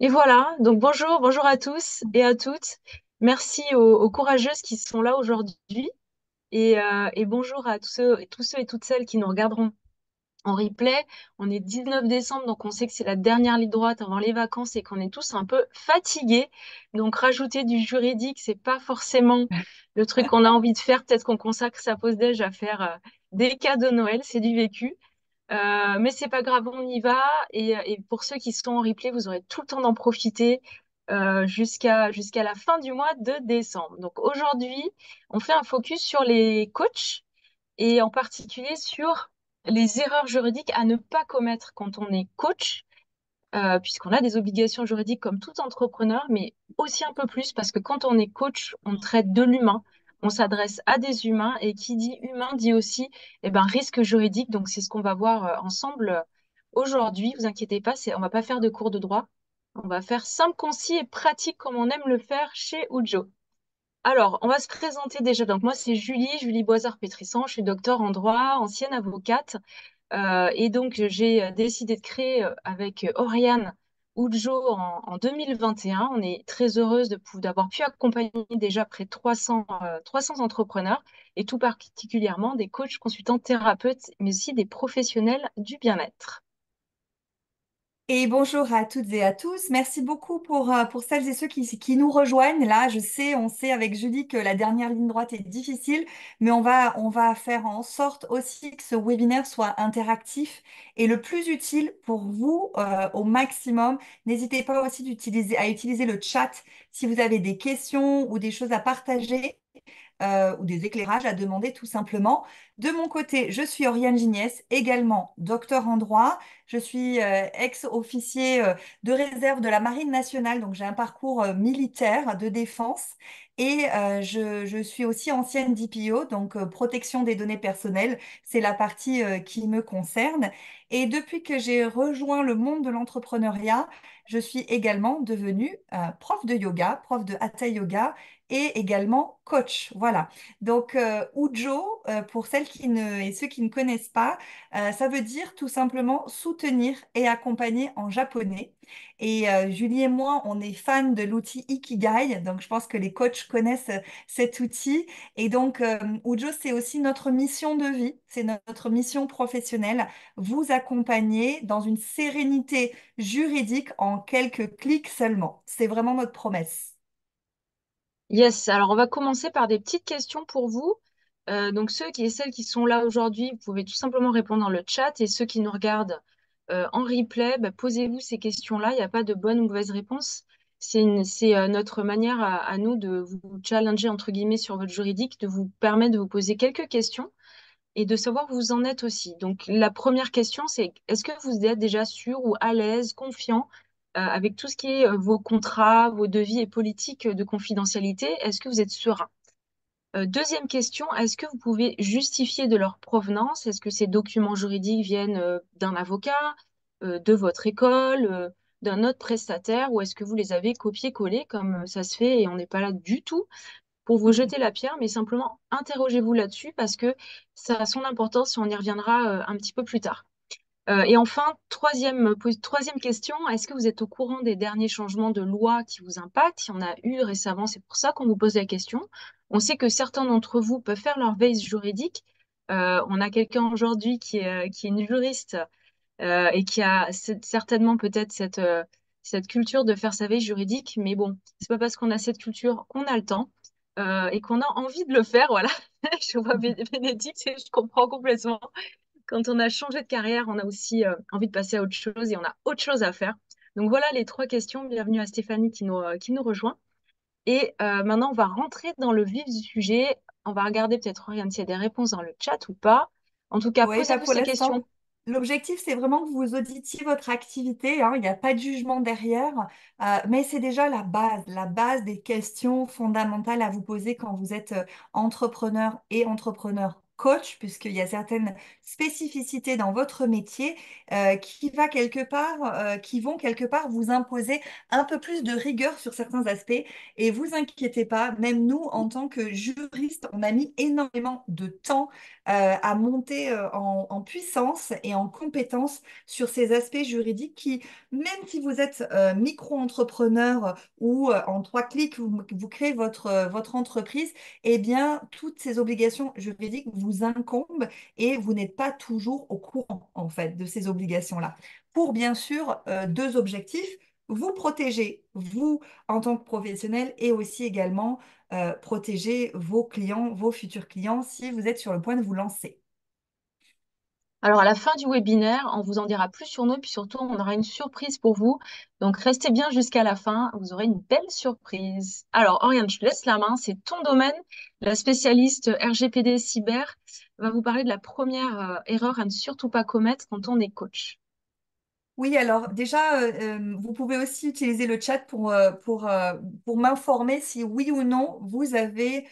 Et voilà, donc bonjour à tous et à toutes. Merci aux courageuses qui sont là aujourd'hui et bonjour à tous ceux et toutes celles qui nous regarderont en replay. On est 19 décembre, donc on sait que c'est la dernière ligne droite avant les vacances et qu'on est tous un peu fatigués. Donc rajouter du juridique, c'est pas forcément le truc qu'on a envie de faire. Peut-être qu'on consacre sa pause déj à faire des cadeaux Noël, c'est du vécu. Mais c'est pas grave, on y va. Et pour ceux qui sont en replay, vous aurez tout le temps d'en profiter jusqu'à la fin du mois de décembre. Donc aujourd'hui, on fait un focus sur les coachs et en particulier sur les erreurs juridiques à ne pas commettre quand on est coach, puisqu'on a des obligations juridiques comme tout entrepreneur, mais aussi un peu plus parce que quand on est coach, on traite de l'humain, on s'adresse à des humains et qui dit humain dit aussi risque juridique. Donc c'est ce qu'on va voir ensemble aujourd'hui. Vous inquiétez pas, on va pas faire de cours de droit. On va faire simple, concis et pratique comme on aime le faire chez Ujo. Alors, on va se présenter déjà. Donc moi, c'est Julie Boisard-Pétrissan. Je suis docteur en droit, ancienne avocate. Et donc, j'ai décidé de créer avec Oriane Ujo en 2021. On est très heureuse d'avoir pu accompagner déjà près de 300 entrepreneurs et tout particulièrement des coachs, consultants, thérapeutes, mais aussi des professionnels du bien-être. Et bonjour à toutes et à tous. Merci beaucoup pour celles et ceux qui nous rejoignent. Là, on sait avec Julie que la dernière ligne droite est difficile, mais on va faire en sorte aussi que ce webinaire soit interactif et le plus utile pour vous au maximum. N'hésitez pas aussi à utiliser le chat si vous avez des questions ou des choses à partager ou des éclairages à demander tout simplement. De mon côté, je suis Oriane Gignès, également docteur en droit. Je suis ex-officier de réserve de la Marine nationale, donc j'ai un parcours militaire de défense. Et je suis aussi ancienne DPO, donc protection des données personnelles. C'est la partie qui me concerne. Et depuis que j'ai rejoint le monde de l'entrepreneuriat, je suis également devenue prof de yoga, prof de Hatha Yoga et également coach. Voilà. Donc, Ujo, pour celles et ceux qui ne connaissent pas, ça veut dire tout simplement soutenir et accompagner en japonais. Et Julie et moi, on est fans de l'outil Ikigai, donc je pense que les coachs connaissent cet outil. Et donc, Ujo, c'est aussi notre mission de vie, c'est notre mission professionnelle, vous accompagner dans une sérénité juridique en quelques clics seulement. C'est vraiment notre promesse. Yes, alors on va commencer par des petites questions pour vous. Donc ceux et celles qui sont là aujourd'hui, vous pouvez tout simplement répondre dans le chat et ceux qui nous regardent en replay, posez-vous ces questions-là. Il n'y a pas de bonne ou mauvaise réponse. C'est notre manière à nous de vous challenger entre guillemets sur votre juridique, de vous permettre de vous poser quelques questions et de savoir où vous en êtes aussi. Donc, la première question, c'est est-ce que vous êtes déjà sûr ou à l'aise, confiant avec tout ce qui est vos contrats, vos devis et politiques de confidentialité? Est-ce que vous êtes serein? Deuxième question, est-ce que vous pouvez justifier de leur provenance? Est-ce que ces documents juridiques viennent d'un avocat, de votre école, d'un autre prestataire, ou est-ce que vous les avez copiés-collés comme ça se fait et on n'est pas là du tout pour vous jeter la pierre, mais simplement interrogez-vous là-dessus parce que ça a son importance et on y reviendra un petit peu plus tard. Et enfin, troisième question, est-ce que vous êtes au courant des derniers changements de loi qui vous impactent? Il y en a eu récemment, c'est pour ça qu'on vous pose la question. On sait que certains d'entre vous peuvent faire leur veille juridique. On a quelqu'un aujourd'hui qui est une juriste et qui a certainement peut-être cette culture de faire sa veille juridique, mais bon, c'est pas parce qu'on a cette culture qu'on a le temps et qu'on a envie de le faire, voilà. Je vois Bénédicte et je comprends complètement. Quand on a changé de carrière, on a aussi envie de passer à autre chose et on a autre chose à faire. Donc voilà les trois questions. Bienvenue à Stéphanie qui nous rejoint. Et maintenant, on va rentrer dans le vif du sujet. On va regarder peut-être, Oriane, s'il y a des réponses dans le chat ou pas. En tout cas, Oui, pas posez-vous pour ces questions. l'instant. L'objectif, c'est vraiment que vous auditiez votre activité, hein. Il n'y a pas de jugement derrière, mais c'est déjà la base des questions fondamentales à vous poser quand vous êtes entrepreneur et entrepreneur coach, puisqu'il y a certaines spécificités dans votre métier qui vont quelque part vous imposer un peu plus de rigueur sur certains aspects. Et vous inquiétez pas, même nous, en tant que juristes, on a mis énormément de temps à monter en puissance et en compétence sur ces aspects juridiques qui, même si vous êtes micro-entrepreneur ou en 3 clics, vous créez votre entreprise, eh bien, toutes ces obligations juridiques vous incombent et vous n'êtes pas toujours au courant, en fait, de ces obligations-là. Pour, bien sûr, 2 objectifs, vous protéger, vous, en tant que professionnel, et aussi également protéger vos clients, vos futurs clients, si vous êtes sur le point de vous lancer. Alors, à la fin du webinaire, on vous en dira plus sur nous, puis surtout, on aura une surprise pour vous. Donc, restez bien jusqu'à la fin, vous aurez une belle surprise. Alors, Oriane, je te laisse la main, c'est ton domaine. La spécialiste RGPD cyber va vous parler de la première erreur à ne surtout pas commettre quand on est coach. Oui, alors déjà, vous pouvez aussi utiliser le chat pour m'informer si oui ou non vous avez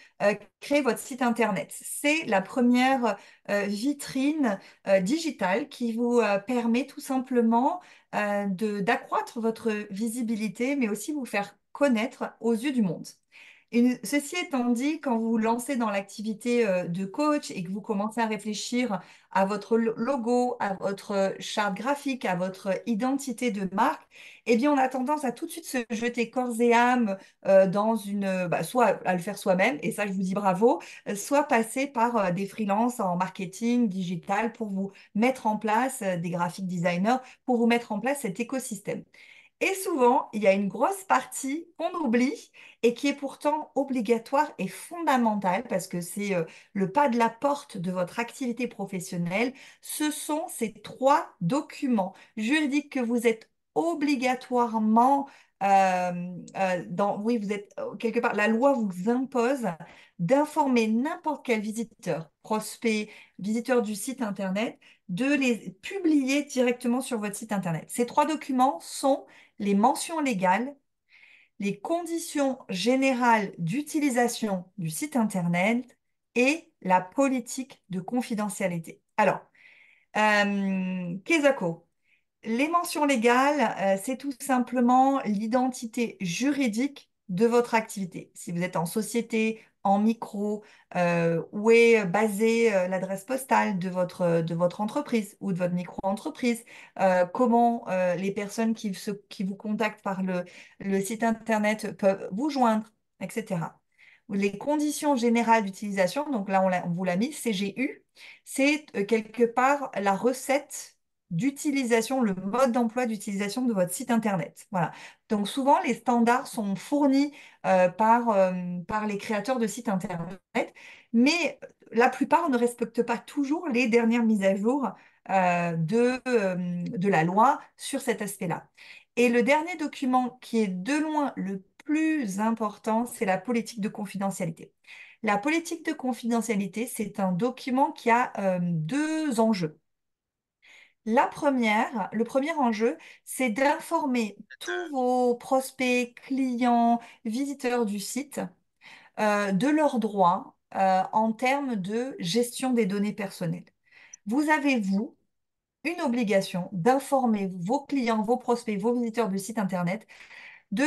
créé votre site Internet. C'est la première vitrine digitale qui vous permet tout simplement d'accroître votre visibilité, mais aussi vous faire connaître aux yeux du monde. Ceci étant dit, quand vous vous lancez dans l'activité de coach et que vous commencez à réfléchir à votre logo, à votre charte graphique, à votre identité de marque, eh bien, on a tendance à tout de suite se jeter corps et âme soit à le faire soi-même, et ça, je vous dis bravo, soit passer par des freelances en marketing digital pour vous mettre en place, des graphic designers, pour vous mettre en place cet écosystème. Et souvent, il y a une grosse partie qu'on oublie et qui est pourtant obligatoire et fondamentale parce que c'est le pas de la porte de votre activité professionnelle. Ce sont ces 3 documents juridiques que vous êtes obligatoirement oui, vous êtes quelque part, la loi vous impose d'informer n'importe quel visiteur, prospect, visiteur du site Internet, de les publier directement sur votre site Internet. Ces 3 documents sont les mentions légales, les conditions générales d'utilisation du site Internet et la politique de confidentialité. Alors, Kezako, les mentions légales, c'est tout simplement l'identité juridique de votre activité. Si vous êtes en société, en micro, où est basée l'adresse postale de votre entreprise ou de votre micro-entreprise, comment les personnes qui vous contactent par le site Internet peuvent vous joindre, etc. Les conditions générales d'utilisation, donc là on vous l'a mis, CGU, c'est quelque part la recette d'utilisation, le mode d'emploi d'utilisation de votre site Internet. Voilà. Donc souvent, les standards sont fournis par les créateurs de sites Internet, mais la plupart ne respectent pas toujours les dernières mises à jour de la loi sur cet aspect-là. Et le dernier document qui est de loin le plus important, c'est la politique de confidentialité. La politique de confidentialité, c'est un document qui a 2 enjeux. Le premier enjeu, c'est d'informer tous vos prospects, clients, visiteurs du site de leurs droits en termes de gestion des données personnelles. Vous avez, vous, une obligation d'informer vos clients, vos prospects, vos visiteurs du site Internet de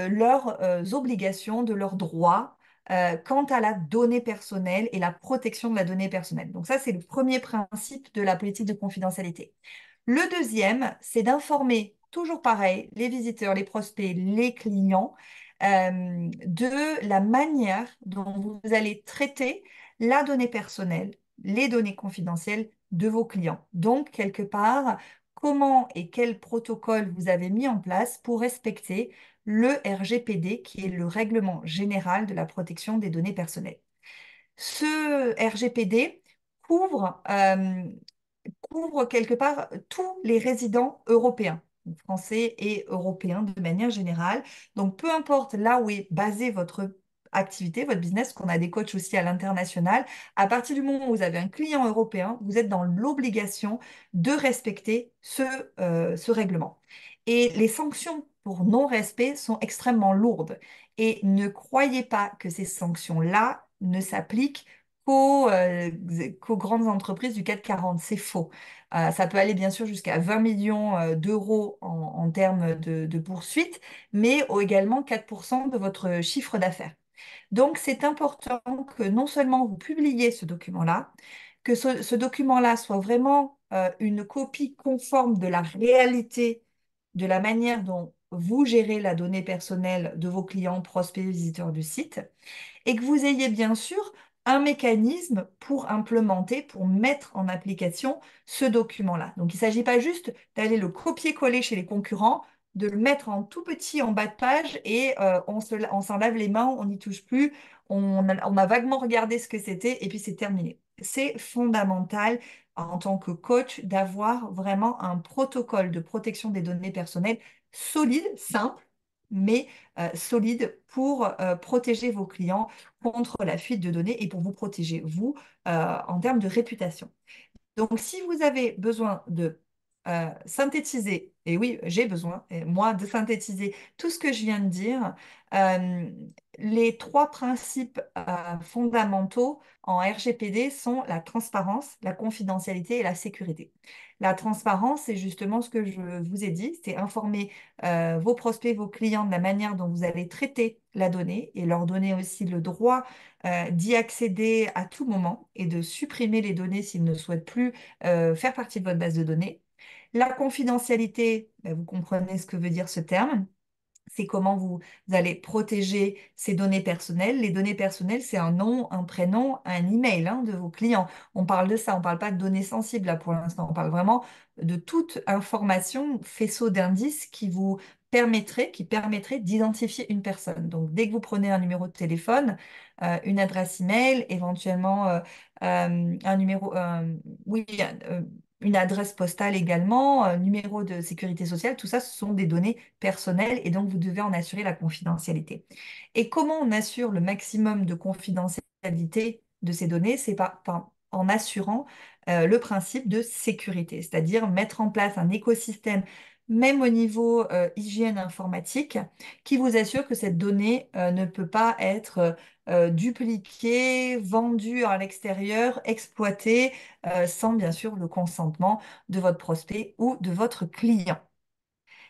leurs obligations, de leurs droits quant à la donnée personnelle et la protection de la donnée personnelle. Donc ça, c'est le premier principe de la politique de confidentialité. Le deuxième, c'est d'informer, toujours pareil, les visiteurs, les prospects, les clients, de la manière dont vous allez traiter la donnée personnelle, les données confidentielles de vos clients. Donc, quelque part, comment et quel protocole vous avez mis en place pour respecter le RGPD, qui est le Règlement général de la protection des données personnelles. Ce RGPD couvre couvre quelque part tous les résidents européens, français et européens de manière générale. Donc, peu importe là où est basée votre activité, votre business, qu'on a des coachs aussi à l'international, à partir du moment où vous avez un client européen, vous êtes dans l'obligation de respecter ce règlement. Et les sanctions pour non-respect sont extrêmement lourdes. Et ne croyez pas que ces sanctions-là ne s'appliquent qu'aux grandes entreprises du CAC 40. C'est faux. Ça peut aller bien sûr jusqu'à 20 millions d'euros en termes de poursuites, mais également 4% de votre chiffre d'affaires. Donc, c'est important que non seulement vous publiez ce document-là, que ce document-là soit vraiment une copie conforme de la réalité, de la manière dont vous gérez la donnée personnelle de vos clients, prospects, visiteurs du site, et que vous ayez bien sûr un mécanisme pour implémenter, pour mettre en application ce document-là. Donc, il ne s'agit pas juste d'aller le copier-coller chez les concurrents, de le mettre en tout petit en bas de page et on s'en lave les mains, on n'y touche plus, on a vaguement regardé ce que c'était et puis c'est terminé. C'est fondamental en tant que coach d'avoir vraiment un protocole de protection des données personnelles solide, simple, mais solide pour protéger vos clients contre la fuite de données et pour vous protéger, vous, en termes de réputation. Donc, si vous avez besoin de synthétiser, et oui, j'ai besoin, moi, de synthétiser tout ce que je viens de dire, euh, les trois principes fondamentaux en RGPD sont la transparence, la confidentialité et la sécurité. La transparence, c'est justement ce que je vous ai dit, c'est informer vos prospects, vos clients de la manière dont vous allez traiter la donnée et leur donner aussi le droit d'y accéder à tout moment et de supprimer les données s'ils ne souhaitent plus faire partie de votre base de données. La confidentialité, ben, vous comprenez ce que veut dire ce terme. C'est comment vous allez protéger ces données personnelles. Les données personnelles, c'est un nom, un prénom, un email hein, de vos clients. On parle de ça, on ne parle pas de données sensibles là pour l'instant. On parle vraiment de toute information, faisceau d'indices qui permettrait d'identifier une personne. Donc, dès que vous prenez un numéro de téléphone, une adresse email, éventuellement un numéro, oui, une adresse postale également, numéro de sécurité sociale, tout ça, ce sont des données personnelles et donc vous devez en assurer la confidentialité. Et comment on assure le maximum de confidentialité de ces données? C'est en assurant le principe de sécurité, c'est-à-dire mettre en place un écosystème, même au niveau hygiène informatique, qui vous assure que cette donnée ne peut pas être dupliquée, vendue à l'extérieur, exploitée sans bien sûr le consentement de votre prospect ou de votre client.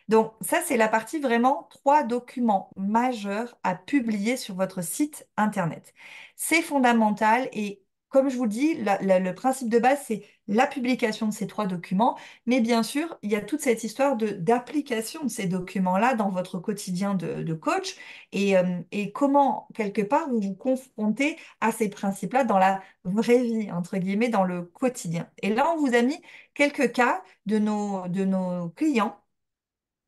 Donc ça, c'est la partie vraiment trois documents majeurs à publier sur votre site Internet. C'est fondamental et comme je vous dis, le principe de base, c'est la publication de ces trois documents. Mais bien sûr, il y a toute cette histoire d'application de ces documents-là dans votre quotidien de coach et comment, quelque part, vous vous confrontez à ces principes-là dans la vraie vie, entre guillemets, dans le quotidien. Et là, on vous a mis quelques cas de nos clients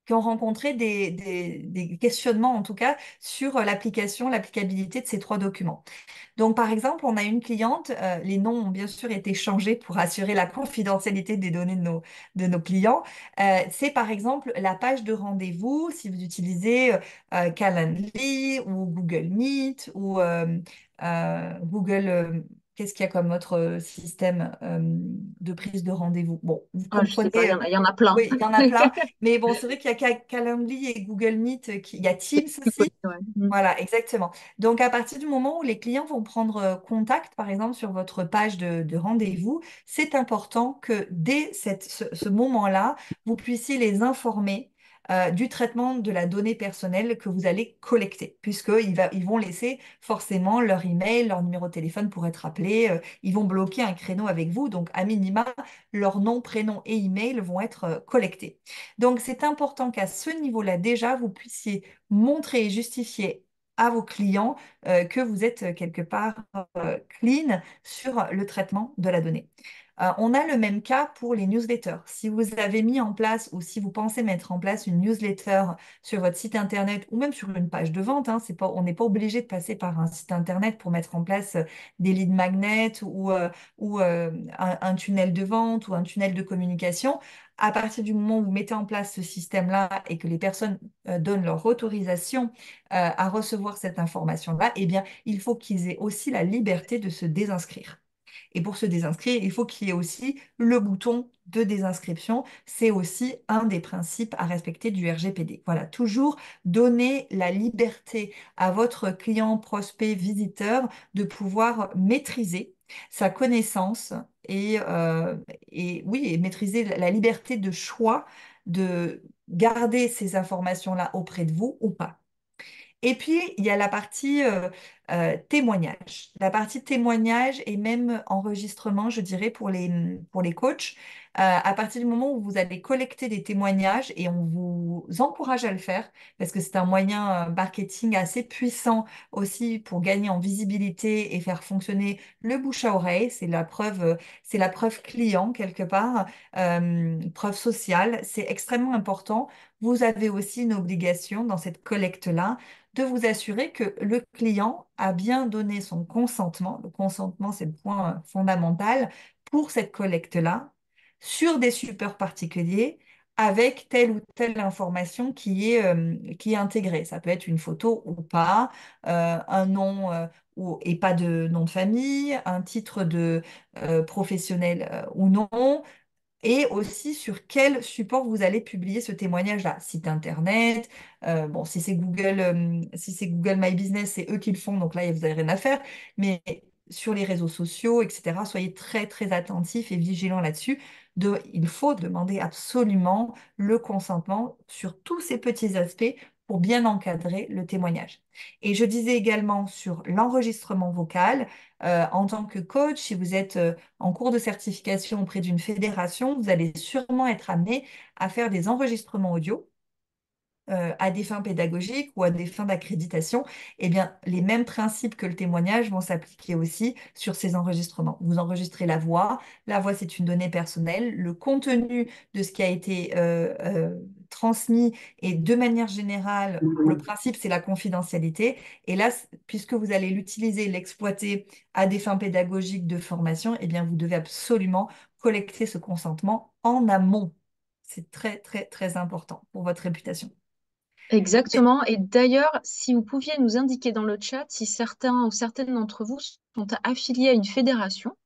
qui ont rencontré des questionnements, en tout cas, sur l'applicabilité de ces trois documents. Donc, par exemple, on a une cliente, les noms ont bien sûr été changés pour assurer la confidentialité des données de nos clients. C'est par exemple la page de rendez-vous, si vous utilisez Calendly ou Google Meet ou Google, qu'est-ce qu'il y a comme autre système de prise de rendez-vous? Bon, vous Ah, je sais pas, comprenez. il y en a plein. Oui, il y en a plein. Mais bon, c'est vrai qu'il y a Calendly et Google Meet, il y a Teams aussi. Ouais. Mm. Voilà, exactement. Donc, à partir du moment où les clients vont prendre contact, par exemple, sur votre page de rendez-vous, c'est important que dès ce moment-là, vous puissiez les informer du traitement de la donnée personnelle que vous allez collecter, ils vont laisser forcément leur email, leur numéro de téléphone pour être appelés, ils vont bloquer un créneau avec vous, donc à minima, leur nom, prénom et email vont être collectés. Donc, c'est important qu'à ce niveau-là, déjà, vous puissiez montrer et justifier à vos clients que vous êtes quelque part clean sur le traitement de la donnée. On a le même cas pour les newsletters. Si vous avez mis en place ou si vous pensez mettre en place une newsletter sur votre site internet ou même sur une page de vente, hein, on n'est pas obligé de passer par un site internet pour mettre en place des lead magnets ou un tunnel de vente ou un tunnel de communication. À partir du moment où vous mettez en place ce système-là et que les personnes donnent leur autorisation à recevoir cette information-là, eh bien, il faut qu'ils aient aussi la liberté de se désinscrire. Et pour se désinscrire, il faut qu'il y ait aussi le bouton de désinscription. C'est aussi un des principes à respecter du RGPD. Voilà, toujours donner la liberté à votre client, prospect, visiteur de pouvoir maîtriser sa connaissance et oui, et maîtriser la liberté de choix de garder ces informations-là auprès de vous ou pas. Et puis, il y a la partie témoignage. La partie témoignage et même enregistrement, je dirais, pour les coachs. À partir du moment où vous allez collecter des témoignages, et on vous encourage à le faire, parce que c'est un moyen marketing assez puissant aussi pour gagner en visibilité et faire fonctionner le bouche à oreille. C'est la preuve client quelque part, preuve sociale. C'est extrêmement important. Vous avez aussi une obligation dans cette collecte-là de vous assurer que le client a bien donné son consentement. Le consentement, c'est le point fondamental pour cette collecte-là, sur des supports particuliers, avec telle ou telle information qui est intégrée. Ça peut être une photo ou pas, un nom et pas de nom de famille, un titre de professionnel ou non, et aussi sur quel support vous allez publier ce témoignage-là. Site internet, bon, si c'est Google My Business, c'est eux qui le font, donc là, vous n'avez rien à faire. Mais sur les réseaux sociaux, etc., soyez très, très attentifs et vigilants là-dessus. Il faut demander absolument le consentement sur tous ces petits aspects pour bien encadrer le témoignage. Et je disais également sur l'enregistrement vocal, en tant que coach, si vous êtes en cours de certification auprès d'une fédération, vous allez sûrement être amené à faire des enregistrements audio à des fins pédagogiques ou à des fins d'accréditation. Eh bien, les mêmes principes que le témoignage vont s'appliquer aussi sur ces enregistrements. Vous enregistrez la voix. La voix, c'est une donnée personnelle. Le contenu de ce qui a été transmis et de manière générale, le principe, c'est la confidentialité. Et là, puisque vous allez l'utiliser, l'exploiter à des fins pédagogiques de formation, eh bien, vous devez absolument collecter ce consentement en amont. C'est très, très, très important pour votre réputation. Exactement. Et d'ailleurs, si vous pouviez nous indiquer dans le chat si certains ou certaines d'entre vous sont affiliés à une fédération,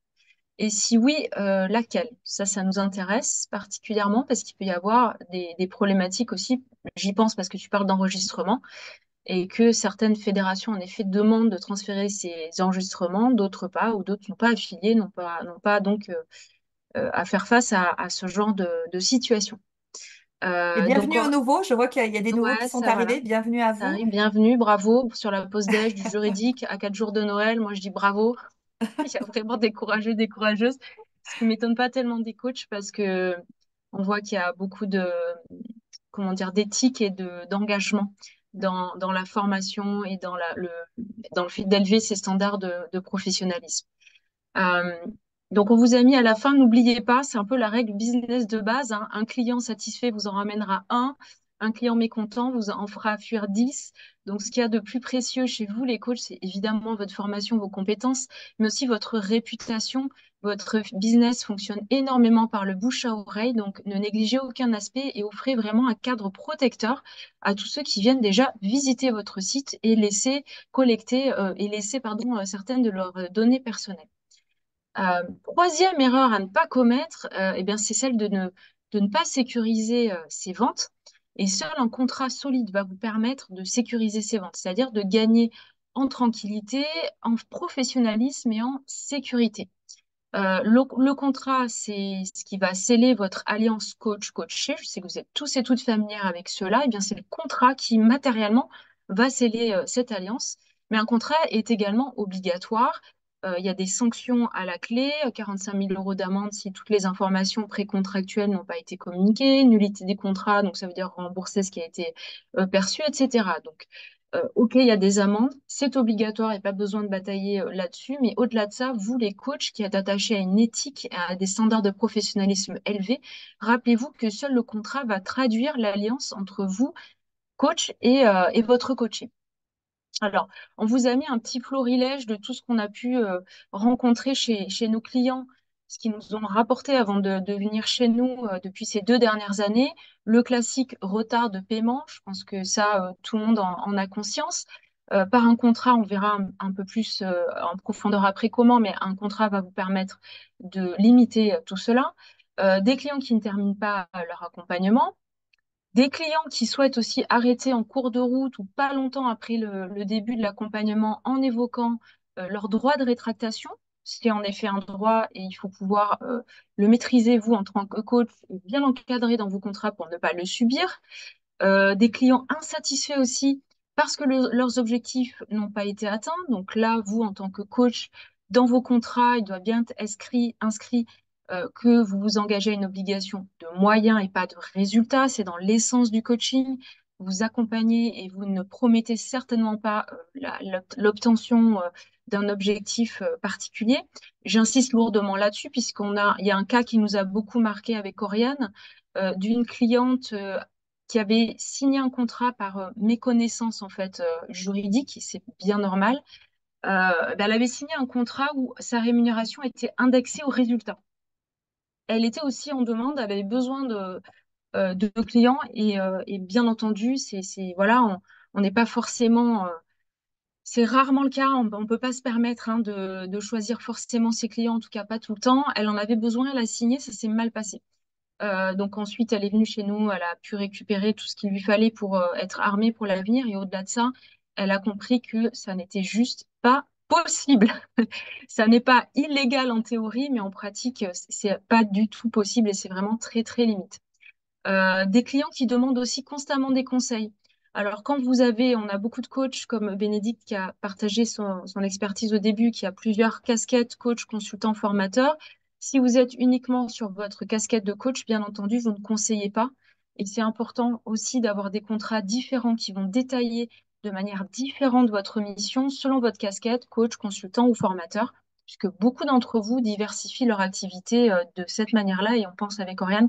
et si oui, laquelle? Ça nous intéresse particulièrement parce qu'il peut y avoir des problématiques aussi. J'y pense parce que tu parles d'enregistrement et que certaines fédérations, en effet, demandent de transférer ces enregistrements, d'autres pas, ou d'autres n'ont pas affilié, n'ont pas donc à faire face à ce genre de situation. Et Donc, bienvenue aux nouveaux. Je vois qu'il y a des nouveaux qui ouais, sont ça, voilà. arrivés. Bienvenue à Ça vous. arrive, bienvenue, bravo sur la pause déj du juridique à 4 jours de Noël. Moi, je dis bravo. Il y a vraiment des courageux, des courageuses. Ce qui m'étonne pas tellement des coachs parce que on voit qu'il y a beaucoup de, comment dire, d'éthique et d'engagement dans la formation et dans le fait d'élever ces standards de professionnalisme. Euh, donc, on vous a mis à la fin, n'oubliez pas, c'est un peu la règle business de base, hein. Un client satisfait vous en ramènera un client mécontent vous en fera fuir 10. Donc, ce qu'il y a de plus précieux chez vous, les coachs, c'est évidemment votre formation, vos compétences, mais aussi votre réputation. Votre business fonctionne énormément par le bouche à oreille, donc ne négligez aucun aspect et offrez vraiment un cadre protecteur à tous ceux qui viennent déjà visiter votre site et laisser collecter et laisser pardon, certaines de leurs données personnelles. Troisième erreur à ne pas commettre, eh bien, c'est celle de ne pas sécuriser ses ventes. Et seul un contrat solide va vous permettre de sécuriser ses ventes, c'est-à-dire de gagner en tranquillité, en professionnalisme et en sécurité. Le contrat, c'est ce qui va sceller votre alliance coach-coaché. Je sais que vous êtes tous et toutes familières avec cela. Eh bien, c'est le contrat qui matériellement va sceller cette alliance. Mais un contrat est également obligatoire. Il y a des sanctions à la clé, 45 000 euros d'amende si toutes les informations précontractuelles n'ont pas été communiquées, nullité des contrats, donc ça veut dire rembourser ce qui a été perçu, etc. Donc, ok, il y a des amendes, c'est obligatoire et pas besoin de batailler là-dessus, mais au-delà de ça, vous, les coachs qui êtes attachés à une éthique et à des standards de professionnalisme élevés, rappelez-vous que seul le contrat va traduire l'alliance entre vous, coach, et votre coaché. Alors, on vous a mis un petit florilège de tout ce qu'on a pu rencontrer chez nos clients, ce qu'ils nous ont rapporté avant de venir chez nous depuis ces 2 dernières années. Le classique retard de paiement, je pense que ça, tout le monde en a conscience. Par un contrat, on verra un peu plus en profondeur après comment, mais un contrat va vous permettre de limiter tout cela. Des clients qui ne terminent pas leur accompagnement, des clients qui souhaitent aussi arrêter en cours de route ou pas longtemps après le début de l'accompagnement en évoquant leur droit de rétractation. C'est en effet un droit et il faut pouvoir le maîtriser, vous, en tant que coach, et bien l'encadrer dans vos contrats pour ne pas le subir. Des clients insatisfaits aussi parce que leurs objectifs n'ont pas été atteints. Donc là, vous, en tant que coach, dans vos contrats, il doit bien être inscrit que vous vous engagez à une obligation de moyens et pas de résultats. C'est dans l'essence du coaching. Vous accompagnez et vous ne promettez certainement pas l'obtention d'un objectif particulier. J'insiste lourdement là-dessus il y a un cas qui nous a beaucoup marqué avec Oriane, d'une cliente qui avait signé un contrat par méconnaissance en fait juridique, et c'est bien normal. Elle avait signé un contrat où sa rémunération était indexée au résultat. Elle était aussi en demande, elle avait besoin de clients et bien entendu, voilà, on n'est pas forcément, c'est rarement le cas, on ne peut pas se permettre hein, de choisir forcément ses clients, en tout cas pas tout le temps. Elle en avait besoin, elle a signé, ça s'est mal passé. Donc ensuite, elle est venue chez nous, elle a pu récupérer tout ce qu'il lui fallait pour être armée pour l'avenir. Et au-delà de ça, elle a compris que ça n'était juste pas possible. Ça n'est pas illégal en théorie, mais en pratique, c'est pas du tout possible et c'est vraiment très, très limite. Des clients qui demandent aussi constamment des conseils. Alors, quand on a beaucoup de coachs comme Bénédicte qui a partagé son expertise au début, qui a plusieurs casquettes, coach, consultant, formateur. Si vous êtes uniquement sur votre casquette de coach, bien entendu, vous ne conseillez pas. Et c'est important aussi d'avoir des contrats différents qui vont détailler de manière différente votre mission selon votre casquette, coach, consultant ou formateur, puisque beaucoup d'entre vous diversifient leur activité de cette manière-là, et on pense avec Oriane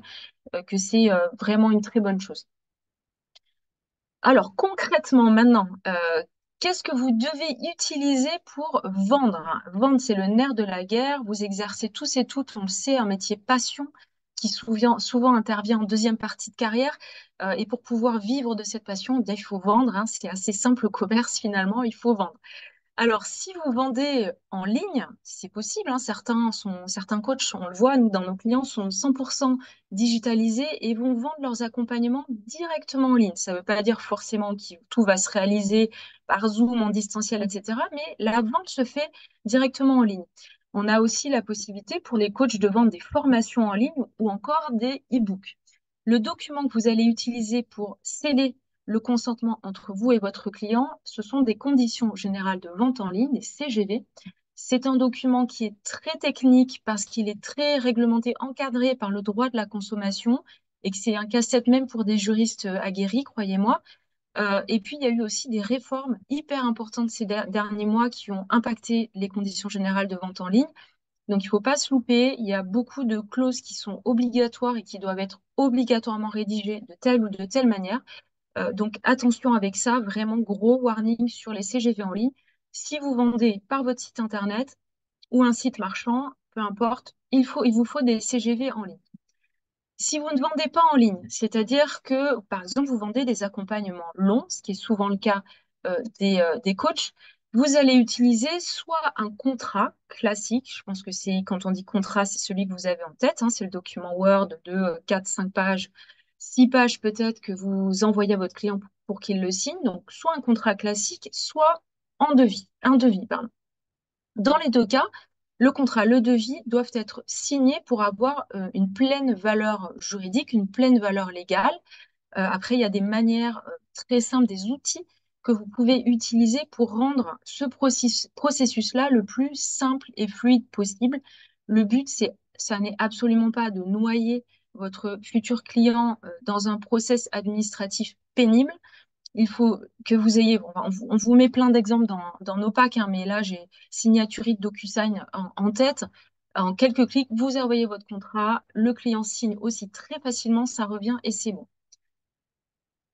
que c'est vraiment une très bonne chose. Alors concrètement maintenant, qu'est-ce que vous devez utiliser pour vendre? Vendre, c'est le nerf de la guerre. Vous exercez tous et toutes, on le sait, un métier passion qui souvent intervient en deuxième partie de carrière. Et pour pouvoir vivre de cette passion, eh bien, il faut vendre, hein. C'est assez simple le commerce finalement, il faut vendre. Alors, si vous vendez en ligne, c'est possible, hein, certains coachs, on le voit, nous, dans nos clients, sont 100% digitalisés et vont vendre leurs accompagnements directement en ligne. Ça ne veut pas dire forcément que tout va se réaliser par Zoom, en distanciel, etc., mais la vente se fait directement en ligne. On a aussi la possibilité pour les coachs de vendre des formations en ligne ou encore des e-books. Le document que vous allez utiliser pour sceller le consentement entre vous et votre client, ce sont des conditions générales de vente en ligne, des CGV. C'est un document qui est très technique parce qu'il est très réglementé, encadré par le droit de la consommation et que c'est un casse-tête même pour des juristes aguerris, croyez-moi. Et puis, il y a eu aussi des réformes hyper importantes ces derniers mois qui ont impacté les conditions générales de vente en ligne. Donc, il ne faut pas se louper. Il y a beaucoup de clauses qui sont obligatoires et qui doivent être obligatoirement rédigées de telle ou de telle manière. Donc attention avec ça, vraiment gros warning sur les CGV en ligne. Si vous vendez par votre site internet ou un site marchand, peu importe, il vous faut des CGV en ligne. Si vous ne vendez pas en ligne, c'est-à-dire que, par exemple, vous vendez des accompagnements longs, ce qui est souvent le cas des coachs, vous allez utiliser soit un contrat classique, je pense que c'est quand on dit contrat, c'est celui que vous avez en tête, hein, c'est le document Word de 4, 5 pages, 6 pages peut-être que vous envoyez à votre client pour qu'il le signe, donc soit un contrat classique, soit un devis, pardon. Dans les deux cas, le contrat, le devis doivent être signés pour avoir une pleine valeur juridique, une pleine valeur légale. Après, il y a des manières très simples, des outils que vous pouvez utiliser pour rendre ce processus-là le plus simple et fluide possible. Le but, ça n'est absolument pas de noyer votre futur client dans un process administratif pénible. Il faut que vous ayez, on vous met plein d'exemples dans nos packs, hein, mais là, j'ai Signaturit, DocuSign en tête. En quelques clics, vous envoyez votre contrat, le client signe aussi très facilement, ça revient et c'est bon.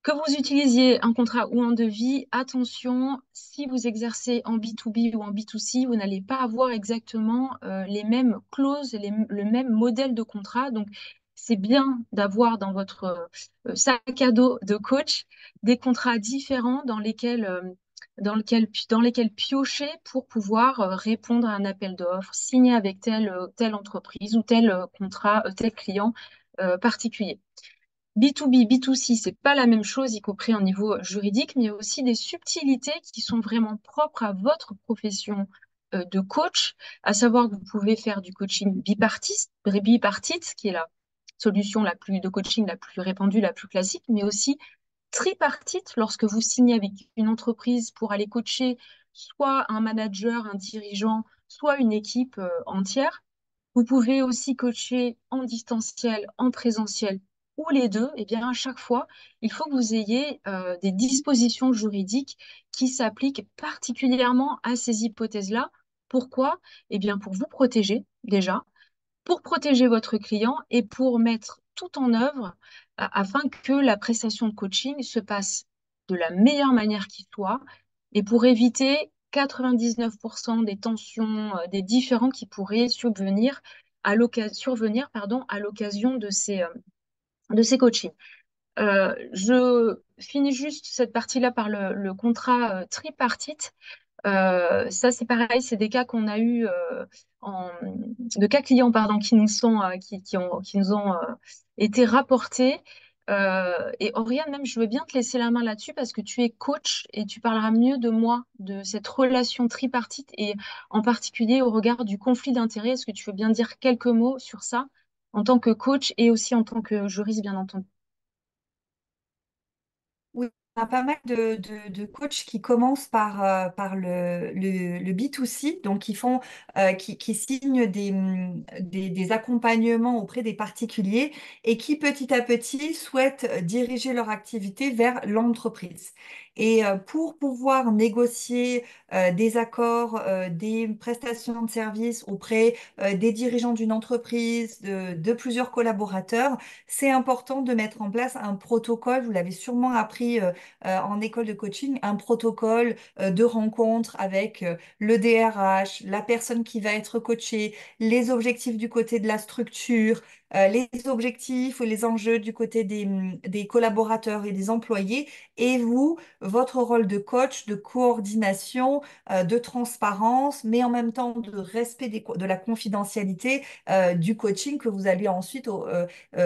Que vous utilisiez un contrat ou un devis, attention, si vous exercez en B2B ou en B2C, vous n'allez pas avoir exactement les mêmes clauses, le même modèle de contrat. Donc, c'est bien d'avoir dans votre sac à dos de coach des contrats différents dans lesquels dans lesquels piocher pour pouvoir répondre à un appel d'offres, signer avec telle entreprise ou tel contrat, tel client particulier. B2B, B2C, c'est pas la même chose, y compris au niveau juridique, mais il y a aussi des subtilités qui sont vraiment propres à votre profession de coach, à savoir que vous pouvez faire du coaching bipartite, qui est la solution de coaching la plus répandue, la plus classique, mais aussi tripartite lorsque vous signez avec une entreprise pour aller coacher soit un manager, un dirigeant, soit une équipe entière. Vous pouvez aussi coacher en distanciel, en présentiel ou les deux. Et bien, à chaque fois, il faut que vous ayez des dispositions juridiques qui s'appliquent particulièrement à ces hypothèses-là. Pourquoi? Eh bien, pour vous protéger déjà, pour protéger votre client et pour mettre tout en œuvre afin que la prestation de coaching se passe de la meilleure manière qui soit et pour éviter 99% des tensions, des différends qui pourraient survenir, pardon, à l'occasion de ces coachings. Je finis juste cette partie-là par le contrat tripartite. Ça, c'est pareil, c'est des cas qu'on a eu de cas clients, pardon, qui nous ont été rapportés. Et Oriane, même, je veux bien te laisser la main là-dessus parce que tu es coach et tu parleras mieux de moi, de cette relation tripartite et en particulier au regard du conflit d'intérêts. Est-ce que tu veux bien dire quelques mots sur ça en tant que coach et aussi en tant que juriste, bien entendu? Oui, il y a pas mal de coachs qui commencent par le B2C, donc qui signent des accompagnements auprès des particuliers et qui petit à petit souhaitent diriger leur activité vers l'entreprise. Et pour pouvoir négocier des accords, des prestations de services auprès des dirigeants d'une entreprise, de plusieurs collaborateurs, c'est important de mettre en place un protocole. Vous l'avez sûrement appris en école de coaching, un protocole de rencontre avec le DRH, la personne qui va être coachée, les objectifs du côté de la structure, les objectifs ou les enjeux du côté des collaborateurs et des employés, et vous, votre rôle de coach, de coordination, de transparence, mais en même temps de respect de la confidentialité du coaching que vous allez ensuite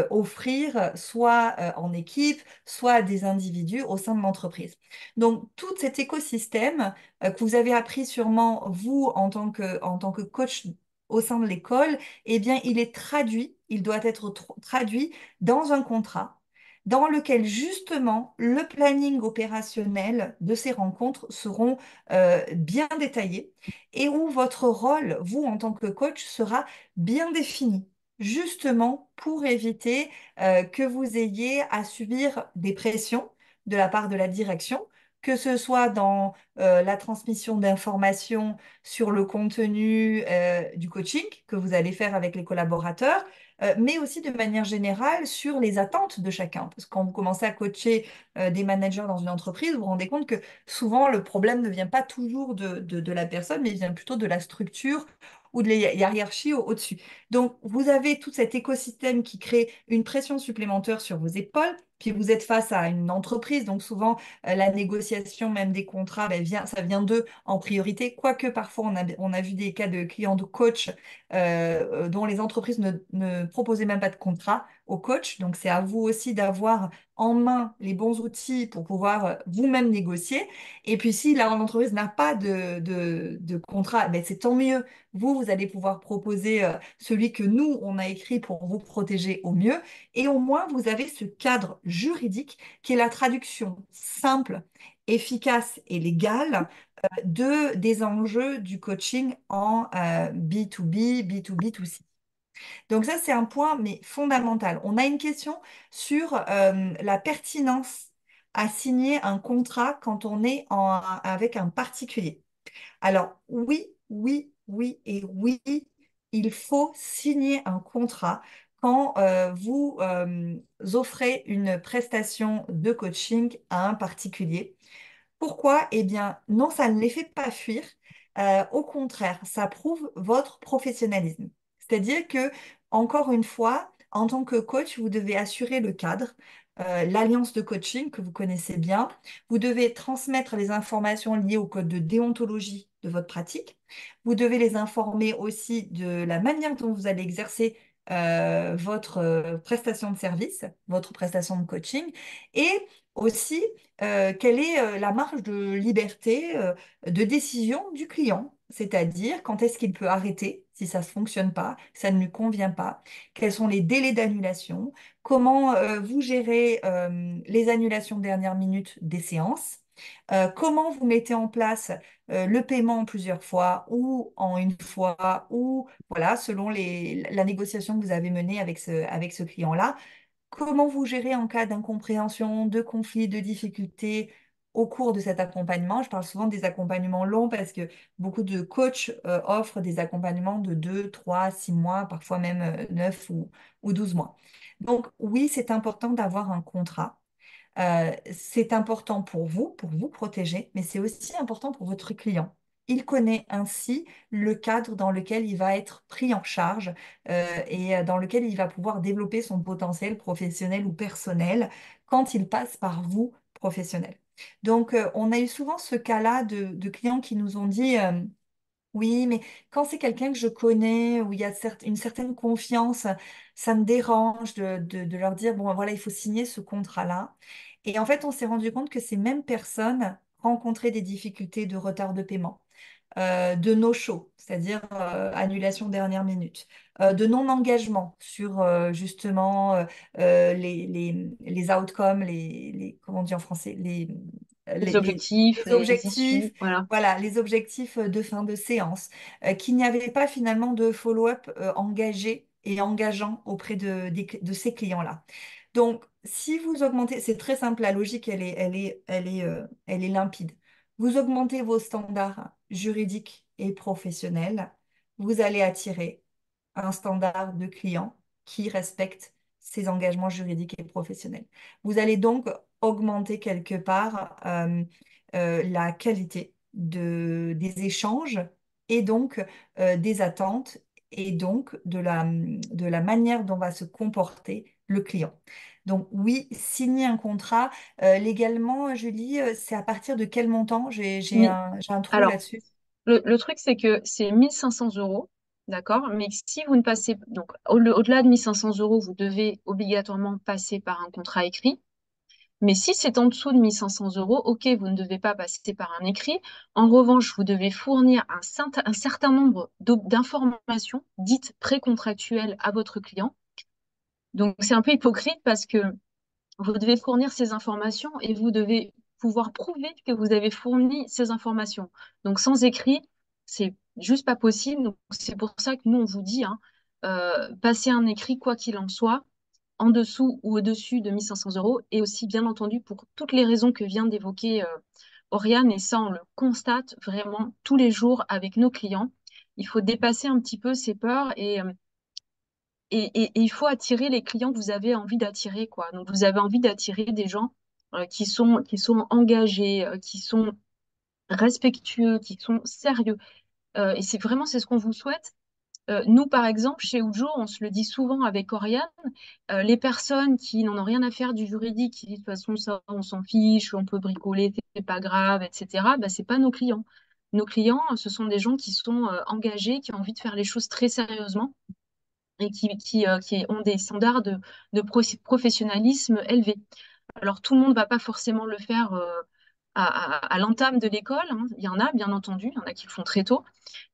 offrir soit en équipe, soit à des individus au sein de l'entreprise. Donc, tout cet écosystème que vous avez appris sûrement, vous, en tant que coach au sein de l'école, eh bien, il est traduit, il doit être traduit dans un contrat dans lequel justement le planning opérationnel de ces rencontres seront bien détaillés et où votre rôle, vous en tant que coach, sera bien défini, justement pour éviter que vous ayez à subir des pressions de la part de la direction, que ce soit dans la transmission d'informations sur le contenu du coaching que vous allez faire avec les collaborateurs, mais aussi de manière générale sur les attentes de chacun. Parce que quand vous commencez à coacher des managers dans une entreprise, vous vous rendez compte que souvent le problème ne vient pas toujours de la personne, mais vient plutôt de la structure ou de la hiérarchie au-dessus. Donc, vous avez tout cet écosystème qui crée une pression supplémentaire sur vos épaules. Puis vous êtes face à une entreprise, donc souvent la négociation même des contrats, ben, ça vient d'eux en priorité. Quoique parfois on a vu des cas de clients de coach dont les entreprises ne proposaient même pas de contrat au coach. Donc c'est à vous aussi d'avoir en main les bons outils pour pouvoir vous-même négocier. Et puis si l'entreprise n'a pas de contrat, ben, c'est tant mieux. Vous allez pouvoir proposer celui que nous, on a écrit pour vous protéger au mieux. Et au moins, vous avez ce cadre juridique qui est la traduction simple, efficace et légale des enjeux du coaching en B2B, B2B2C. Donc ça, c'est un point, mais fondamental. On a une question sur la pertinence à signer un contrat quand on est avec un particulier. Alors oui, oui, oui et oui, il faut signer un contrat quand vous offrez une prestation de coaching à un particulier. Pourquoi? Eh bien, non, ça ne les fait pas fuir. Au contraire, ça prouve votre professionnalisme. C'est-à-dire que, encore une fois, en tant que coach, vous devez assurer le cadre, l'alliance de coaching que vous connaissez bien. Vous devez transmettre les informations liées au code de déontologie de votre pratique. Vous devez les informer aussi de la manière dont vous allez exercer votre prestation de service, votre prestation de coaching, et aussi quelle est la marge de liberté de décision du client, c'est-à-dire quand est-ce qu'il peut arrêter si ça ne fonctionne pas, ça ne lui convient pas, quels sont les délais d'annulation, comment vous gérez les annulations de dernière minute des séances, comment vous mettez en place le paiement en plusieurs fois ou en une fois, ou voilà, selon la négociation que vous avez menée avec ce client-là. Comment vous gérez en cas d'incompréhension, de conflit, de difficulté au cours de cet accompagnement? Je parle souvent des accompagnements longs parce que beaucoup de coachs offrent des accompagnements de 2, 3, 6 mois, parfois même 9 ou 12 mois. Donc oui, c'est important d'avoir un contrat. C'est important pour vous protéger, mais c'est aussi important pour votre client. Il connaît ainsi le cadre dans lequel il va être pris en charge et dans lequel il va pouvoir développer son potentiel professionnel ou personnel quand il passe par vous, professionnel. Donc, on a eu souvent ce cas-là de clients qui nous ont dit, oui, mais quand c'est quelqu'un que je connais, où il y a une certaine confiance, ça me dérange de leur dire, bon, voilà, il faut signer ce contrat-là. Et en fait, on s'est rendu compte que ces mêmes personnes rencontraient des difficultés de retard de paiement, de no-show, c'est-à-dire annulation dernière minute, de non-engagement sur justement les outcomes, comment on dit en français, Les les, les- objectifs, les les objectifs, issues, voilà. voilà, les objectifs de fin de séance, qu'il n'y avait pas finalement de follow-up engagé et engageant auprès de ces clients-là. Donc, si vous augmentez, c'est très simple, la logique, elle est limpide. Vous augmentez vos standards juridiques et professionnels, vous allez attirer un standard de client qui respecte ses engagements juridiques et professionnels. Vous allez donc augmenter quelque part la qualité des échanges et donc des attentes et donc de la manière dont va se comporter le client. Donc oui, signer un contrat, légalement, Julie, c'est à partir de quel montant? Mi- J'ai un trou Alors, là-dessus. le truc, c'est que c'est 1 500 euros, d'accord? Mais si vous ne passez, donc au-delà de 1 500 euros, vous devez obligatoirement passer par un contrat écrit. Mais si c'est en dessous de 1 500 euros, ok, vous ne devez pas passer par un écrit. En revanche, vous devez fournir un certain nombre d'informations dites précontractuelles à votre client. Donc, c'est un peu hypocrite parce que vous devez fournir ces informations et vous devez pouvoir prouver que vous avez fourni ces informations. Donc, sans écrit, c'est juste pas possible. Donc, c'est pour ça que nous, on vous dit, hein, passez un écrit, quoi qu'il en soit, en dessous ou au-dessus de 1 500 euros, et aussi, bien entendu, pour toutes les raisons que vient d'évoquer Oriane, et ça, on le constate vraiment tous les jours avec nos clients. Il faut dépasser un petit peu ces peurs et il faut attirer les clients que vous avez envie d'attirer, quoi. Donc, vous avez envie d'attirer des gens qui sont engagés, qui sont respectueux, qui sont sérieux. Et c'est vraiment, c'est ce qu'on vous souhaite. Nous, par exemple, chez Ujo, on se le dit souvent avec Oriane, les personnes qui n'en ont rien à faire du juridique, qui disent de toute façon, ça, on s'en fiche, on peut bricoler, c'est pas grave, etc., bah, c'est pas nos clients. Nos clients, ce sont des gens qui sont engagés, qui ont envie de faire les choses très sérieusement et qui ont des standards de professionnalisme élevés. Alors, tout le monde ne va pas forcément le faire à l'entame de l'école, hein. Il y en a, bien entendu, il y en a qui le font très tôt.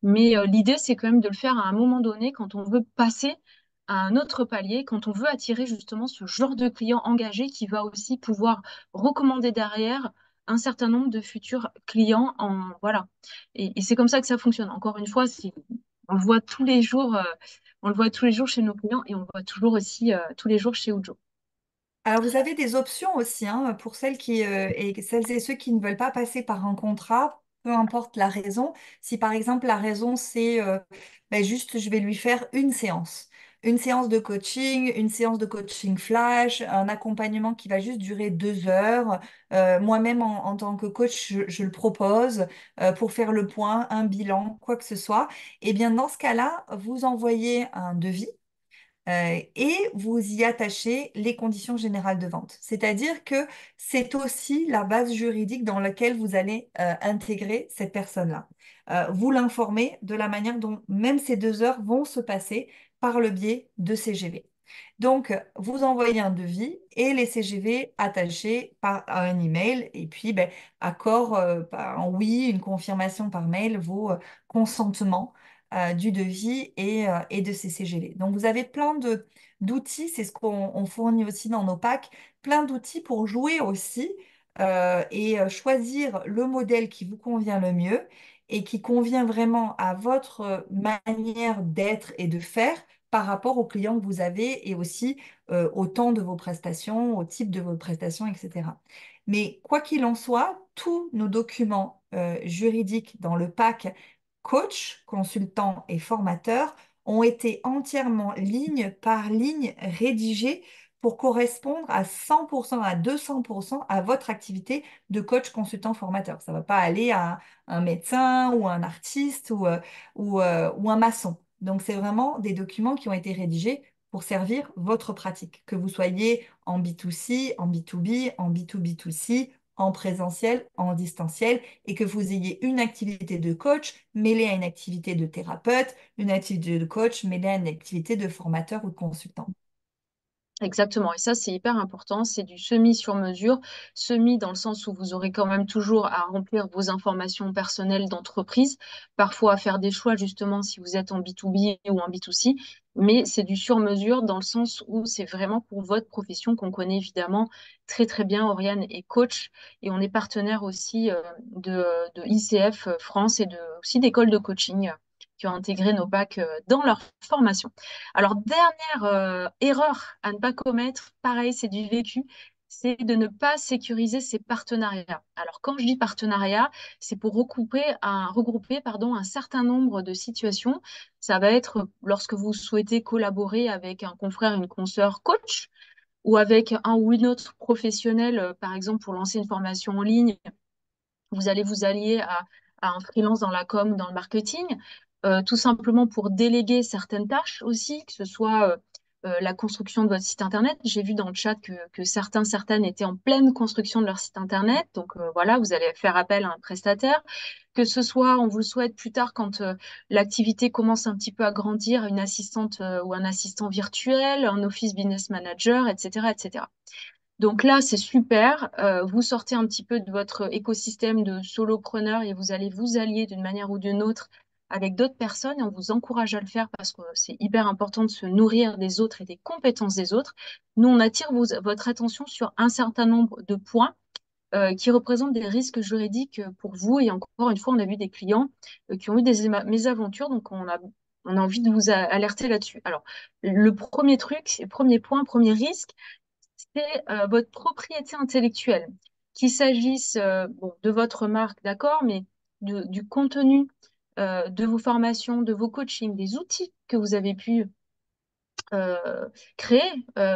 Mais l'idée, c'est quand même de le faire à un moment donné quand on veut passer à un autre palier, quand on veut attirer justement ce genre de client engagé qui va aussi pouvoir recommander derrière un certain nombre de futurs clients voilà. Et c'est comme ça que ça fonctionne. Encore une fois, on le voit tous les jours, on le voit tous les jours chez nos clients et on le voit toujours aussi tous les jours chez Ujo. Alors, vous avez des options aussi hein, pour celles et ceux qui ne veulent pas passer par un contrat, peu importe la raison. Si par exemple la raison c'est ben, juste je vais lui faire une séance de coaching, une séance de coaching flash, un accompagnement qui va juste durer 2 heures. Moi-même en tant que coach, je le propose pour faire le point, un bilan, quoi que ce soit. Et bien dans ce cas-là, vous envoyez un devis Et vous y attachez les conditions générales de vente. C'est-à-dire que c'est aussi la base juridique dans laquelle vous allez intégrer cette personne-là. Vous l'informez de la manière dont même ces 2 heures vont se passer par le biais de CGV. Donc, vous envoyez un devis et les CGV attachés par un email et puis accord en oui, une confirmation par mail, vos consentements du devis et de ces CGV. Donc, vous avez plein d'outils, c'est ce qu'on fournit aussi dans nos packs, plein d'outils pour jouer aussi et choisir le modèle qui vous convient le mieux et qui convient vraiment à votre manière d'être et de faire par rapport aux clients que vous avez et aussi au temps de vos prestations, au type de vos prestations, etc. Mais quoi qu'il en soit, tous nos documents juridiques dans le pack coach, consultant et formateur ont été entièrement ligne par ligne rédigés pour correspondre à 100%, à 200% à votre activité de coach, consultant, formateur. Ça ne va pas aller à un médecin ou un artiste ou un maçon. Donc, c'est vraiment des documents qui ont été rédigés pour servir votre pratique, que vous soyez en B2C, en B2B, en B2B2C, en présentiel, en distanciel, et que vous ayez une activité de coach mêlée à une activité de thérapeute, une activité de coach mêlée à une activité de formateur ou de consultant. Exactement, et ça c'est hyper important, c'est du semi sur mesure, semi dans le sens où vous aurez quand même toujours à remplir vos informations personnelles d'entreprise, parfois à faire des choix justement si vous êtes en B2B ou en B2C, mais c'est du sur mesure dans le sens où c'est vraiment pour votre profession qu'on connaît évidemment très très bien. Oriane est coach et on est partenaire aussi de ICF France et aussi d'écoles de coaching qui ont intégré nos packs dans leur formation. Alors, dernière erreur à ne pas commettre, pareil, c'est du vécu, c'est de ne pas sécuriser ses partenariats. Alors, quand je dis partenariat, c'est pour regrouper un certain nombre de situations. Ça va être lorsque vous souhaitez collaborer avec un confrère, une consoeur coach, ou avec un ou une autre professionnel, par exemple pour lancer une formation en ligne vous allez vous allier à un freelance dans la com, dans le marketing, tout simplement pour déléguer certaines tâches aussi, que ce soit la construction de votre site internet. J'ai vu dans le chat que certaines étaient en pleine construction de leur site internet. Donc voilà, vous allez faire appel à un prestataire. Que ce soit, on vous le souhaite plus tard, quand l'activité commence un petit peu à grandir, une assistante ou un assistant virtuel, un office business manager, etc., etc. Donc là, c'est super. Vous sortez un petit peu de votre écosystème de solopreneur et vous allez vous allier d'une manière ou d'une autre avec d'autres personnes et on vous encourage à le faire parce que c'est hyper important de se nourrir des autres et des compétences des autres. Nous, on attire votre attention sur un certain nombre de points qui représentent des risques juridiques pour vous. Et encore une fois, on a vu des clients qui ont eu des mésaventures, donc on a envie de vous alerter là-dessus. Alors, le premier truc, premier point, premier risque, c'est votre propriété intellectuelle. Qu'il s'agisse bon, de votre marque, d'accord, mais du contenu de vos formations, de vos coachings, des outils que vous avez pu créer,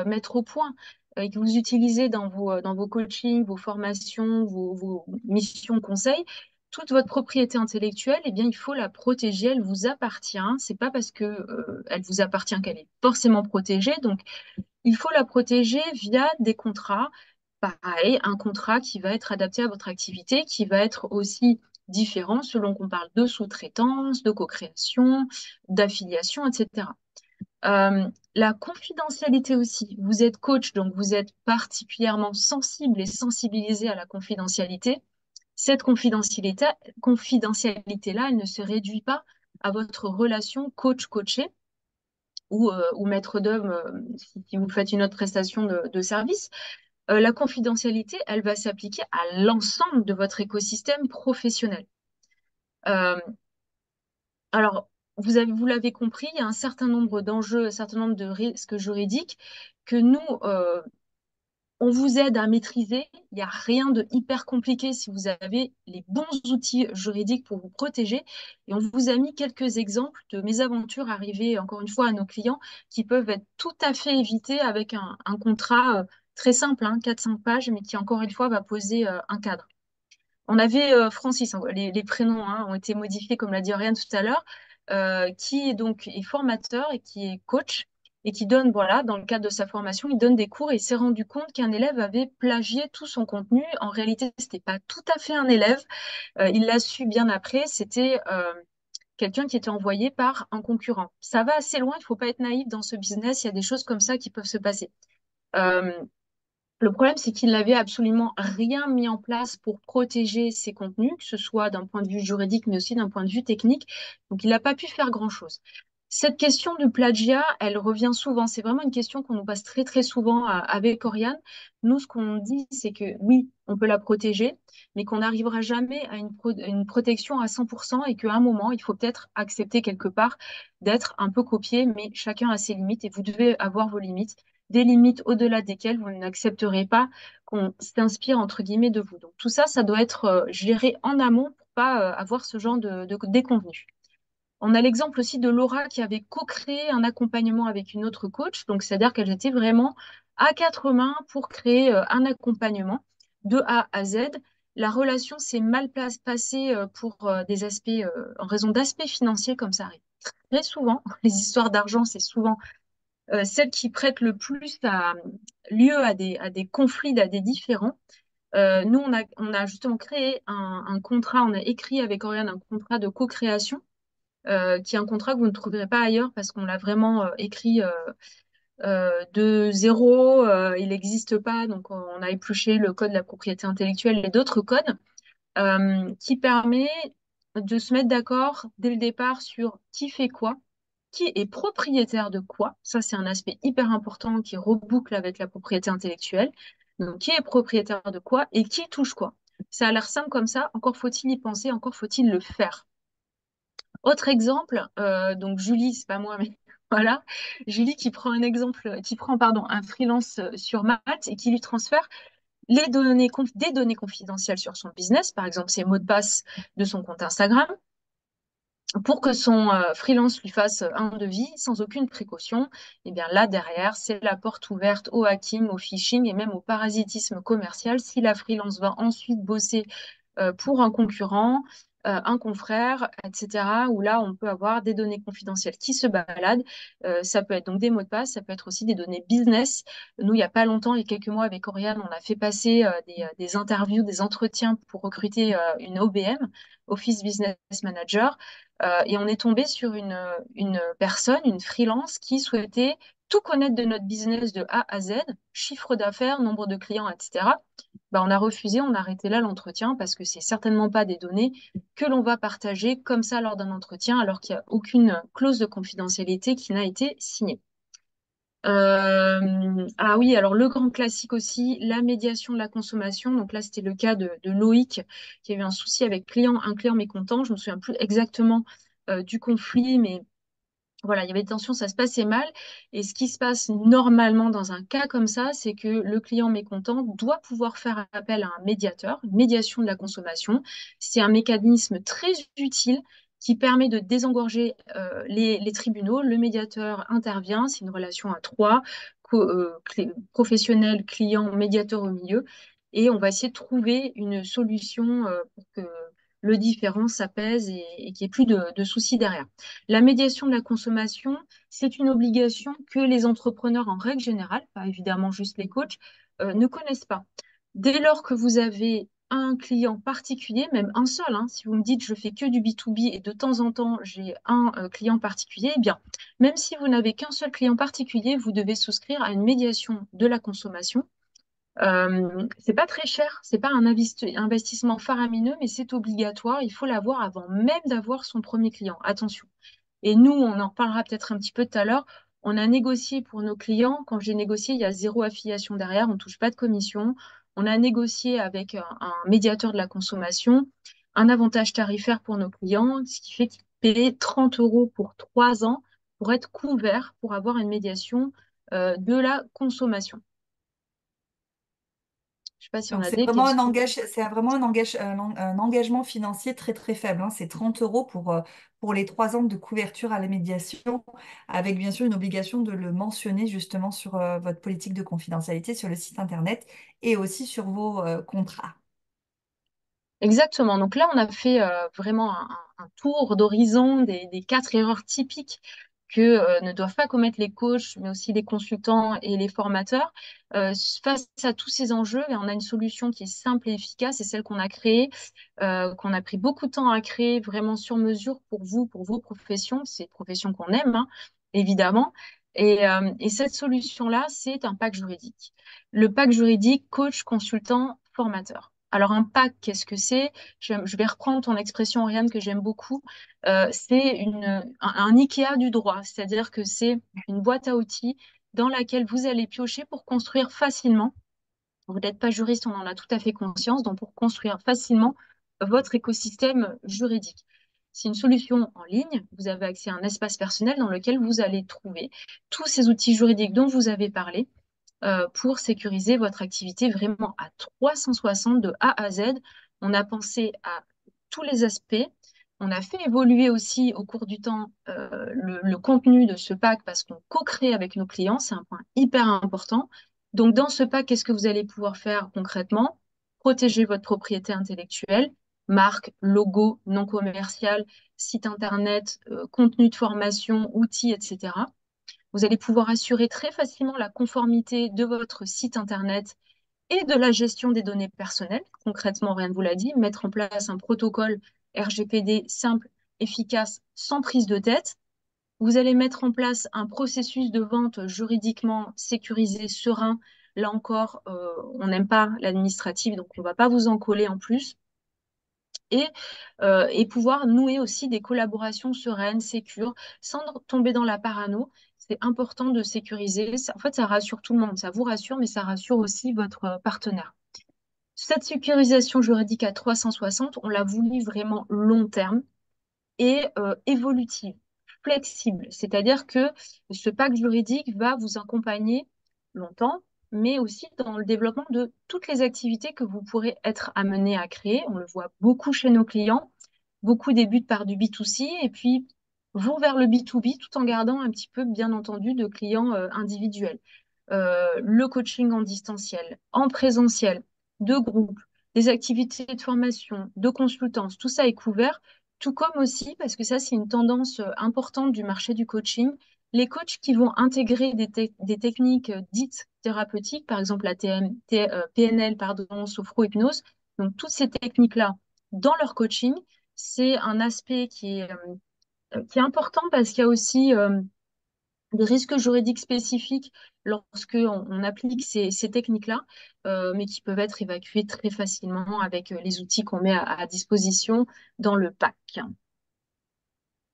mettre au point, et que vous utilisez dans vos coachings, vos formations, vos missions conseils, toute votre propriété intellectuelle, eh bien, il faut la protéger, elle vous appartient. C'est pas parce que elle vous appartient qu'elle est forcément protégée. Donc, il faut la protéger via des contrats. Pareil, un contrat qui va être adapté à votre activité, qui va être aussi différent selon qu'on parle de sous-traitance, de co-création, d'affiliation, etc. La confidentialité aussi. Vous êtes coach, donc vous êtes particulièrement sensible et sensibilisé à la confidentialité. Cette confidentialité-là, elle ne se réduit pas à votre relation coach-coaché ou maître d'œuvre si vous faites une autre prestation de service. La confidentialité, elle va s'appliquer à l'ensemble de votre écosystème professionnel. Euh, alors, vous l'avez compris, il y a un certain nombre d'enjeux, un certain nombre de risques juridiques que nous, on vous aide à maîtriser. Il n'y a rien de hyper compliqué si vous avez les bons outils juridiques pour vous protéger. Et on vous a mis quelques exemples de mésaventures arrivées, encore une fois, à nos clients qui peuvent être tout à fait évitées avec un contrat très simple, hein, 4-5 pages, mais qui, encore une fois, va poser un cadre. On avait Francis, hein, les prénoms hein, ont été modifiés, comme l'a dit Oriane tout à l'heure, qui est donc est formateur et qui est coach. et qui donne, voilà, dans le cadre de sa formation, il donne des cours et il s'est rendu compte qu'un élève avait plagié tout son contenu. En réalité, c'était pas tout à fait un élève. Il l'a su bien après. C'était quelqu'un qui était envoyé par un concurrent. Ça va assez loin. Il faut pas être naïf dans ce business. Il y a des choses comme ça qui peuvent se passer. Euh, le problème, c'est qu'il n'avait absolument rien mis en place pour protéger ses contenus, que ce soit d'un point de vue juridique, mais aussi d'un point de vue technique. Donc, il n'a pas pu faire grand-chose. Cette question de plagiat, elle revient souvent. C'est vraiment une question qu'on nous passe très, très souvent avec Oriane. Nous, ce qu'on dit, c'est que oui, on peut la protéger, mais qu'on n'arrivera jamais à une protection à 100% et qu'à un moment, il faut peut-être accepter quelque part d'être un peu copié, mais chacun a ses limites et vous devez avoir vos limites, des limites au-delà desquelles vous n'accepterez pas qu'on s'inspire entre guillemets de vous. Donc tout ça, ça doit être géré en amont pour pas avoir ce genre de déconvenus. On a l'exemple aussi de Laura qui avait co-créé un accompagnement avec une autre coach. Donc, c'est-à-dire qu'elles étaient vraiment à quatre mains pour créer un accompagnement de A à Z. La relation s'est mal passée pour des aspects, en raison d'aspects financiers, comme ça arrive très souvent. Les histoires d'argent, c'est souvent celles qui prêtent le plus lieu à des conflits, à des différends. Nous, on a justement créé un contrat, on a écrit avec Oriane un contrat de co-création qui est un contrat que vous ne trouverez pas ailleurs parce qu'on l'a vraiment écrit de zéro. Il n'existe pas, donc on a épluché le code de la propriété intellectuelle et d'autres codes qui permet de se mettre d'accord dès le départ sur qui fait quoi, qui est propriétaire de quoi. Ça, c'est un aspect hyper important qui reboucle avec la propriété intellectuelle. Donc, qui est propriétaire de quoi et qui touche quoi. Ça a l'air simple comme ça, encore faut-il y penser, encore faut-il le faire. Autre exemple, donc Julie, c'est pas moi, mais voilà, Julie qui prend un exemple, qui prend pardon, un freelance sur Malte et qui lui transfère des données confidentielles sur son business, par exemple ses mots de passe de son compte Instagram, pour que son freelance lui fasse un devis sans aucune précaution. Et bien là, derrière, c'est la porte ouverte au hacking, au phishing et même au parasitisme commercial. Si la freelance va ensuite bosser pour un concurrent, un confrère, etc., où là, on peut avoir des données confidentielles qui se baladent. Ça peut être donc des mots de passe, ça peut être aussi des données business. Nous, il n'y a pas longtemps, il y a quelques mois, avec Oriane, on a fait passer des interviews, des entretiens pour recruter une OBM, Office Business Manager. Et on est tombé sur une personne, une freelance, qui souhaitait tout connaître de notre business de A à Z, chiffre d'affaires, nombre de clients, etc. Bah, on a refusé, on a arrêté là l'entretien parce que c'est certainement pas des données que l'on va partager comme ça lors d'un entretien alors qu'il n'y a aucune clause de confidentialité qui n'a été signée. Ah oui, alors le grand classique aussi, la médiation de la consommation. Donc là, c'était le cas de Loïc qui a eu un souci avec un client mécontent. Je me souviens plus exactement du conflit, mais voilà, il y avait des tensions, ça se passait mal. Et ce qui se passe normalement dans un cas comme ça, c'est que le client mécontent doit pouvoir faire appel à un médiateur, une médiation de la consommation. C'est un mécanisme très utile qui permet de désengorger les tribunaux. Le médiateur intervient, c'est une relation à trois, professionnel, client, médiateur au milieu. Et on va essayer de trouver une solution pour que le différend s'apaise et qu'il n'y ait plus de soucis derrière. La médiation de la consommation, c'est une obligation que les entrepreneurs en règle générale, pas évidemment juste les coachs, ne connaissent pas. Dès lors que vous avez un client particulier, même un seul, hein, si vous me dites je fais que du B2B et de temps en temps j'ai un client particulier, eh bien, même si vous n'avez qu'un seul client particulier, vous devez souscrire à une médiation de la consommation. C'est pas très cher, c'est pas un investissement faramineux, mais c'est obligatoire. Il faut l'avoir avant même d'avoir son premier client. Attention. Et nous, on en reparlera peut-être un petit peu tout à l'heure. On a négocié pour nos clients. Quand j'ai négocié, il y a zéro affiliation derrière. On ne touche pas de commission. On a négocié avec un médiateur de la consommation un avantage tarifaire pour nos clients, ce qui fait qu'ils paient 30 euros pour 3 ans pour être couverts, pour avoir une médiation de la consommation. Je ne sais pas si on Donc a des questions. c'est vraiment un engagement financier très très faible, hein. C'est 30 euros pour les 3 ans de couverture à la médiation, avec bien sûr une obligation de le mentionner justement sur votre politique de confidentialité sur le site internet et aussi sur vos contrats. Exactement. Donc là, on a fait vraiment un tour d'horizon des quatre erreurs typiques que ne doivent pas commettre les coachs, mais aussi les consultants et les formateurs. Face à tous ces enjeux, et on a une solution qui est simple et efficace, c'est celle qu'on a créée, qu'on a pris beaucoup de temps à créer, vraiment sur mesure pour vous, pour vos professions. C'est une profession qu'on aime, hein, évidemment. Et cette solution-là, c'est un pack juridique. Le pack juridique coach, consultant, formateur. Alors un pack, qu'est-ce que c'est? Je vais reprendre ton expression, Oriane, que j'aime beaucoup. C'est un IKEA du droit, c'est-à-dire que c'est une boîte à outils dans laquelle vous allez piocher pour construire facilement. Vous n'êtes pas juriste, on en a tout à fait conscience, donc pour construire facilement votre écosystème juridique. C'est une solution en ligne. Vous avez accès à un espace personnel dans lequel vous allez trouver tous ces outils juridiques dont vous avez parlé pour sécuriser votre activité vraiment à 360 de A à Z. On a pensé à tous les aspects. On a fait évoluer aussi au cours du temps le contenu de ce pack parce qu'on co-crée avec nos clients. C'est un point hyper important. Donc, dans ce pack, qu'est-ce que vous allez pouvoir faire concrètement? Protéger votre propriété intellectuelle, marque, logo, nom commercial, site internet, contenu de formation, outils, etc. Vous allez pouvoir assurer très facilement la conformité de votre site internet et de la gestion des données personnelles. Concrètement, rien ne vous l'a dit, mettre en place un protocole RGPD simple, efficace, sans prise de tête. Vous allez mettre en place un processus de vente juridiquement sécurisé, serein. Là encore, on n'aime pas l'administratif, donc on ne va pas vous en coller en plus et, et pouvoir nouer aussi des collaborations sereines, sécures, sans tomber dans la parano. C'est important de sécuriser. En fait, ça rassure tout le monde. Ça vous rassure, mais ça rassure aussi votre partenaire. Cette sécurisation juridique à 360, on l'a voulu vraiment long terme et évolutive, flexible. C'est-à-dire que ce pacte juridique va vous accompagner longtemps, mais aussi dans le développement de toutes les activités que vous pourrez être amené à créer. On le voit beaucoup chez nos clients. Beaucoup débutent par du B2C et puis vont vers le B2B tout en gardant un petit peu, bien entendu, de clients individuels. Le coaching en distanciel, en présentiel, de groupe, des activités de formation, de consultance, tout ça est couvert, tout comme aussi, parce que ça, c'est une tendance importante du marché du coaching, les coachs qui vont intégrer des techniques dites thérapeutiques, par exemple la PNL, pardon, sophro-hypnose, donc toutes ces techniques-là dans leur coaching, c'est un aspect qui est important parce qu'il y a aussi des risques juridiques spécifiques lorsque on applique ces techniques-là, mais qui peuvent être évacués très facilement avec les outils qu'on met à disposition dans le pack.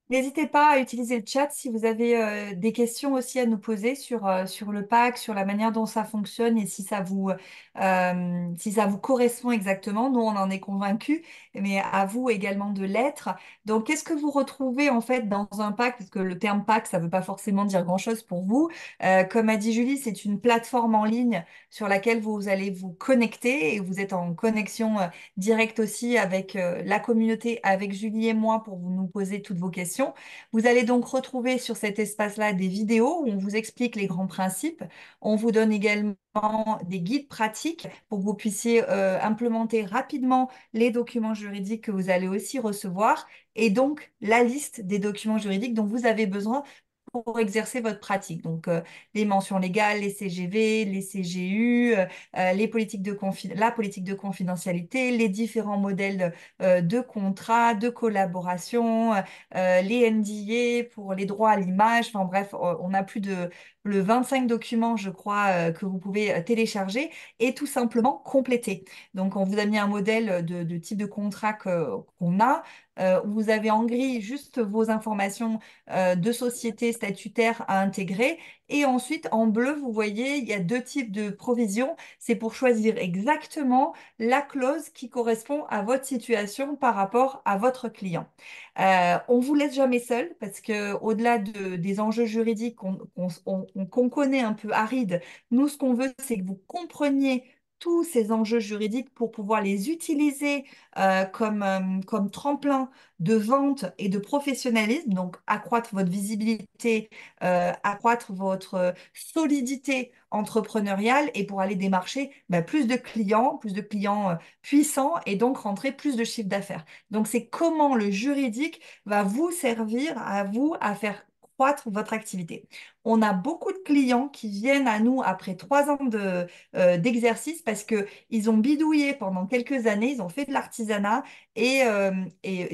N'hésitez pas à utiliser le chat si vous avez des questions aussi à nous poser sur le pack, sur la manière dont ça fonctionne et si ça vous correspond exactement. Nous, on en est convaincus, mais à vous également de l'être. Donc, qu'est-ce que vous retrouvez en fait dans un pack? Parce que le terme pack, ça ne veut pas forcément dire grand-chose pour vous. Comme a dit Julie, c'est une plateforme en ligne sur laquelle vous allez vous connecter et vous êtes en connexion directe aussi avec la communauté, avec Julie et moi pour vous nous poser toutes vos questions. Vous allez donc retrouver sur cet espace-là des vidéos où on vous explique les grands principes. On vous donne également des guides pratiques pour que vous puissiez implémenter rapidement les documents juridiques que vous allez aussi recevoir et donc la liste des documents juridiques dont vous avez besoin pour exercer votre pratique. Donc, les mentions légales, les CGV, les CGU, les politiques la politique de confidentialité, les différents modèles de contrat, de collaboration, les NDA pour les droits à l'image. Enfin bref, on a plus de le 25 documents, je crois, que vous pouvez télécharger et tout simplement compléter. Donc, on vous a mis un modèle de type de contrat qu'on a. Où vous avez en gris juste vos informations de société statutaire à intégrer. Et ensuite, en bleu, vous voyez, il y a deux types de provisions. C'est pour choisir exactement la clause qui correspond à votre situation par rapport à votre client. On vous laisse jamais seul parce que au-delà des enjeux juridiques qu'on connaît un peu arides, nous, ce qu'on veut, c'est que vous compreniez tous ces enjeux juridiques pour pouvoir les utiliser comme tremplin de vente et de professionnalisme, donc accroître votre visibilité, accroître votre solidité entrepreneuriale et pour aller démarcher plus de clients puissants et donc rentrer plus de chiffre d'affaires. Donc c'est comment le juridique va vous servir à vous à faire croître votre activité. On a beaucoup de clients qui viennent à nous après 3 ans d'exercice parce que ils ont bidouillé pendant quelques années, ils ont fait de l'artisanat et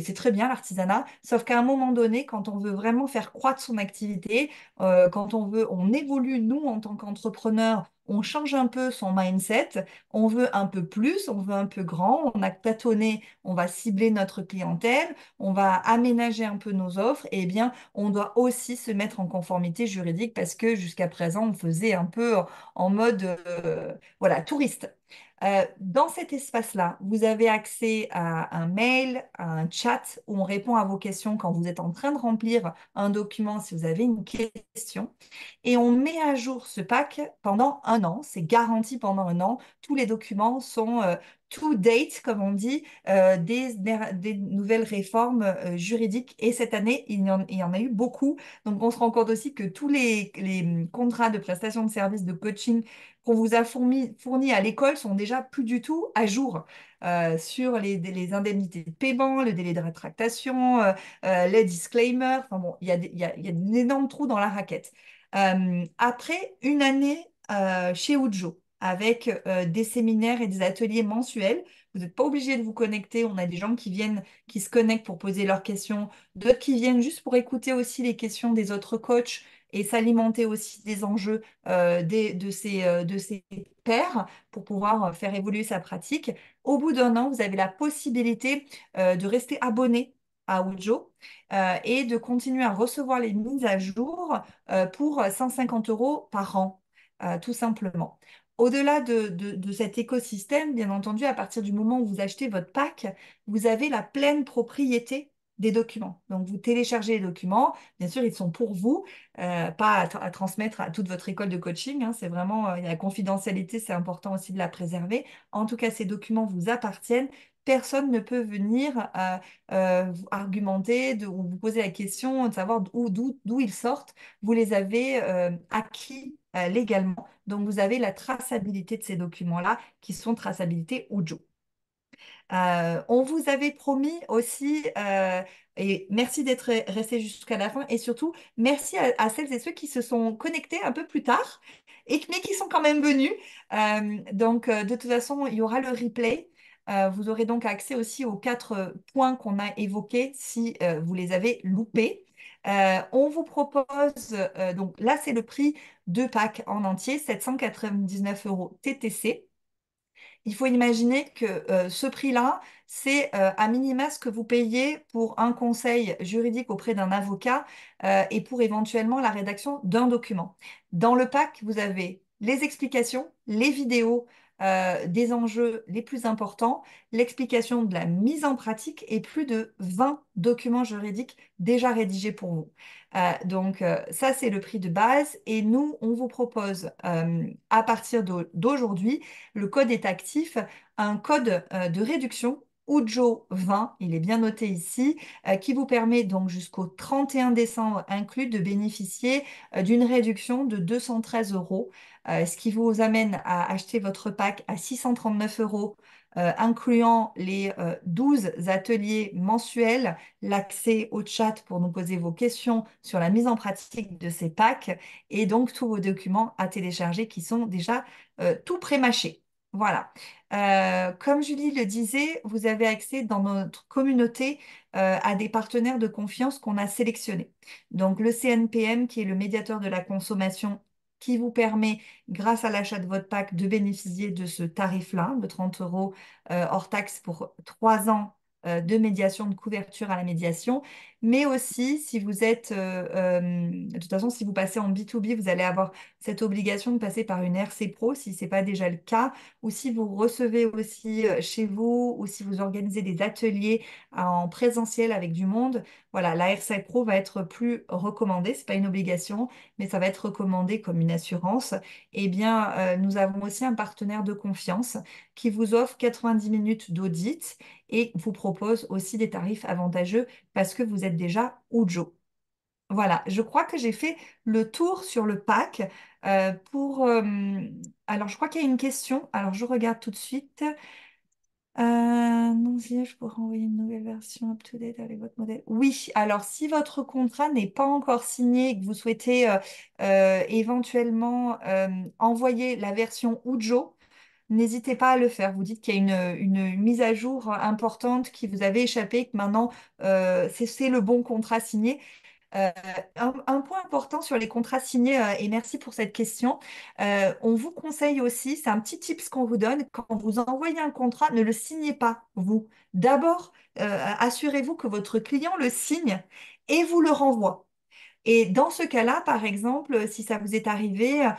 c'est très bien l'artisanat, sauf qu'à un moment donné, quand on veut vraiment faire croître son activité, quand on évolue, nous, en tant qu'entrepreneurs, on change un peu son mindset, on veut un peu plus, on veut un peu grand, on a tâtonné, on va cibler notre clientèle, on va aménager un peu nos offres, et eh bien, on doit aussi se mettre en conformité juridique parce que jusqu'à présent, on faisait un peu en mode, voilà, touriste. Dans cet espace-là, vous avez accès à un mail, à un chat où on répond à vos questions quand vous êtes en train de remplir un document, si vous avez une question. Et on met à jour ce pack pendant un an. C'est garanti pendant un an. Tous les documents sont to date, comme on dit, des nouvelles réformes juridiques. Et cette année, il y en a eu beaucoup. Donc, on se rend compte aussi que tous les contrats de prestation de services de coaching qu'on vous a fournis à l'école sont déjà plus du tout à jour sur les indemnités de paiement, le délai de rétractation, les disclaimers. Enfin bon, il y a d'énormes trous dans la raquette. Après une année chez Ujo, avec des séminaires et des ateliers mensuels, vous n'êtes pas obligé de vous connecter. On a des gens qui viennent, qui se connectent pour poser leurs questions, d'autres qui viennent juste pour écouter aussi les questions des autres coachs et s'alimenter aussi des enjeux de ces pairs pour pouvoir faire évoluer sa pratique. Au bout d'un an, vous avez la possibilité de rester abonné à Ujo et de continuer à recevoir les mises à jour pour 150 euros par an, tout simplement. Au-delà de cet écosystème, bien entendu, à partir du moment où vous achetez votre pack, vous avez la pleine propriété des documents. Donc, vous téléchargez les documents. Bien sûr, ils sont pour vous, pas à transmettre à toute votre école de coaching, hein. C'est vraiment, la confidentialité, c'est important aussi de la préserver. En tout cas, ces documents vous appartiennent. Personne ne peut venir vous argumenter ou vous poser la question de savoir d'où ils sortent. Vous les avez acquis légalement. Donc, vous avez la traçabilité de ces documents-là qui sont traçabilité Ujo. On vous avait promis aussi, et merci d'être resté jusqu'à la fin, et surtout merci à celles et ceux qui se sont connectés un peu plus tard, mais qui sont quand même venus. Donc, de toute façon, il y aura le replay. Vous aurez donc accès aussi aux 4 points qu'on a évoqués si vous les avez loupés. On vous propose, donc là, c'est le prix de pack en entier, 799 euros TTC. Il faut imaginer que ce prix-là, c'est à minima ce que vous payez pour un conseil juridique auprès d'un avocat et pour éventuellement la rédaction d'un document. Dans le pack, vous avez les explications, les vidéos des enjeux les plus importants, l'explication de la mise en pratique et plus de 20 documents juridiques déjà rédigés pour vous. Donc, ça, c'est le prix de base. Et nous, on vous propose à partir d'aujourd'hui, le code est actif, un code de réduction UJO20, il est bien noté ici, qui vous permet donc jusqu'au 31 décembre inclus de bénéficier d'une réduction de 213 euros, ce qui vous amène à acheter votre pack à 639 euros, incluant les 12 ateliers mensuels, l'accès au chat pour nous poser vos questions sur la mise en pratique de ces packs et donc tous vos documents à télécharger qui sont déjà tout pré-mâchés. Voilà. Comme Julie le disait, vous avez accès dans notre communauté à des partenaires de confiance qu'on a sélectionnés. Donc le CNPM, qui est le médiateur de la consommation, qui vous permet, grâce à l'achat de votre pack, de bénéficier de ce tarif-là, de 30 euros hors taxe pour 3 ans de médiation, de couverture à la médiation. Mais aussi, si vous êtes, de toute façon, si vous passez en B2B, vous allez avoir cette obligation de passer par une RC Pro, si ce n'est pas déjà le cas, ou si vous recevez aussi chez vous, ou si vous organisez des ateliers en présentiel avec du monde. Voilà, la RC Pro va être plus recommandée, ce n'est pas une obligation, mais ça va être recommandé comme une assurance. Eh bien, nous avons aussi un partenaire de confiance qui vous offre 90 minutes d'audit et vous propose aussi des tarifs avantageux parce que vous êtes déjà Ujo. Voilà, je crois que j'ai fait le tour sur le pack. Pour, alors, je crois qu'il y a une question. Alors, je regarde tout de suite. non, si je pourrais envoyer une nouvelle version up-to-date avec votre modèle. Oui, alors si votre contrat n'est pas encore signé et que vous souhaitez éventuellement envoyer la version Ujo, n'hésitez pas à le faire. Vous dites qu'il y a une mise à jour importante qui vous avait échappé, que maintenant c'est le bon contrat signé. Euh, un point important sur les contrats signés, et merci pour cette question, on vous conseille aussi, c'est un petit tips qu'on vous donne, quand vous envoyez un contrat, ne le signez pas, vous. D'abord, assurez-vous que votre client le signe et vous le renvoie. Et dans ce cas-là, par exemple, si ça vous est arrivé,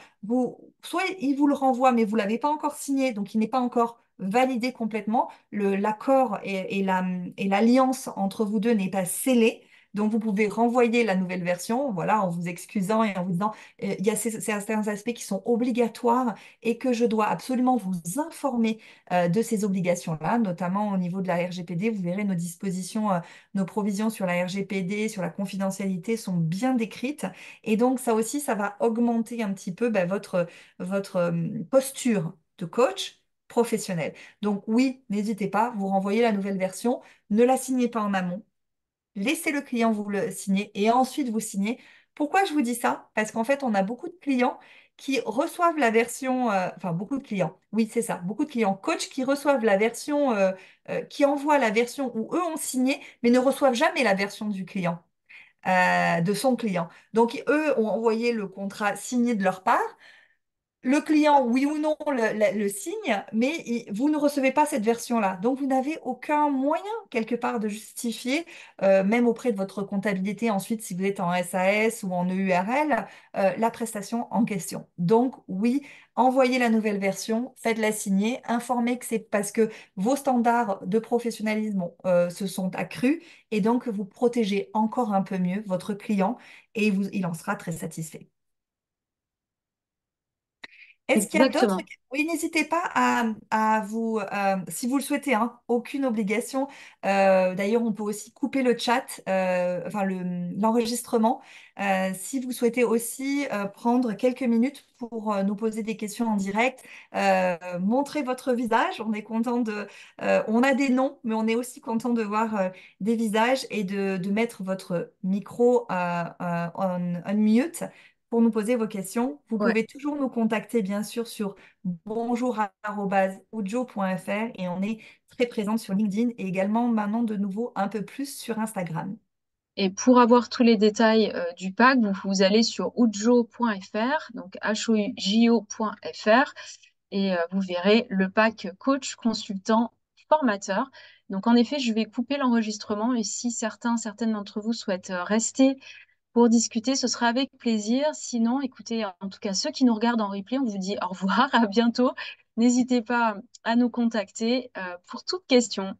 soit il vous le renvoie, mais vous ne l'avez pas encore signé, donc il n'est pas encore validé complètement. L'accord et l'alliance entre vous deux n'est pas scellé. Donc, vous pouvez renvoyer la nouvelle version, voilà, en vous excusant et en vous disant, il y a certains aspects qui sont obligatoires et que je dois absolument vous informer de ces obligations-là, notamment au niveau de la RGPD. Vous verrez nos dispositions nos provisions sur la RGPD, sur la confidentialité sont bien décrites. Et donc, ça aussi, ça va augmenter un petit peu votre posture de coach professionnel. Donc, oui, n'hésitez pas, vous renvoyez la nouvelle version, ne la signez pas en amont. Laissez le client vous le signer et ensuite vous signez. Pourquoi je vous dis ça? Parce qu'en fait, on a beaucoup de clients qui reçoivent la version, enfin beaucoup de clients, oui c'est ça, beaucoup de clients coach qui reçoivent la version, qui envoient la version où eux ont signé, mais ne reçoivent jamais la version du client, de son client. Donc eux ont envoyé le contrat signé de leur part. Le client, oui ou non, le signe, mais vous ne recevez pas cette version-là. Donc, vous n'avez aucun moyen, quelque part, de justifier, même auprès de votre comptabilité, ensuite, si vous êtes en SAS ou en EURL, la prestation en question. Donc, oui, envoyez la nouvelle version, faites-la signer, informez que c'est parce que vos standards de professionnalisme se sont accrus et donc vous protégez encore un peu mieux votre client et il en sera très satisfait. Est-ce qu'il y a d'autres... Exactement. Oui, n'hésitez pas à vous, si vous le souhaitez, hein, aucune obligation. D'ailleurs, on peut aussi couper le chat, enfin l'enregistrement. Si vous souhaitez aussi prendre quelques minutes pour nous poser des questions en direct, montrer votre visage. On est content on a des noms, mais on est aussi content de voir des visages et de mettre votre micro on mute pour nous poser vos questions. Vous Ouais. pouvez toujours nous contacter, bien sûr, sur bonjour@ujo.fr et on est très présente sur LinkedIn et également maintenant de nouveau un peu plus sur Instagram. Et pour avoir tous les détails du pack, vous allez sur ujo.fr, donc hujo.fr, et vous verrez le pack coach, consultant, formateur. Donc en effet, je vais couper l'enregistrement et si certaines d'entre vous souhaitent rester pour discuter, ce sera avec plaisir. Sinon, écoutez, en tout cas, ceux qui nous regardent en replay, on vous dit au revoir, à bientôt. N'hésitez pas à nous contacter pour toute question.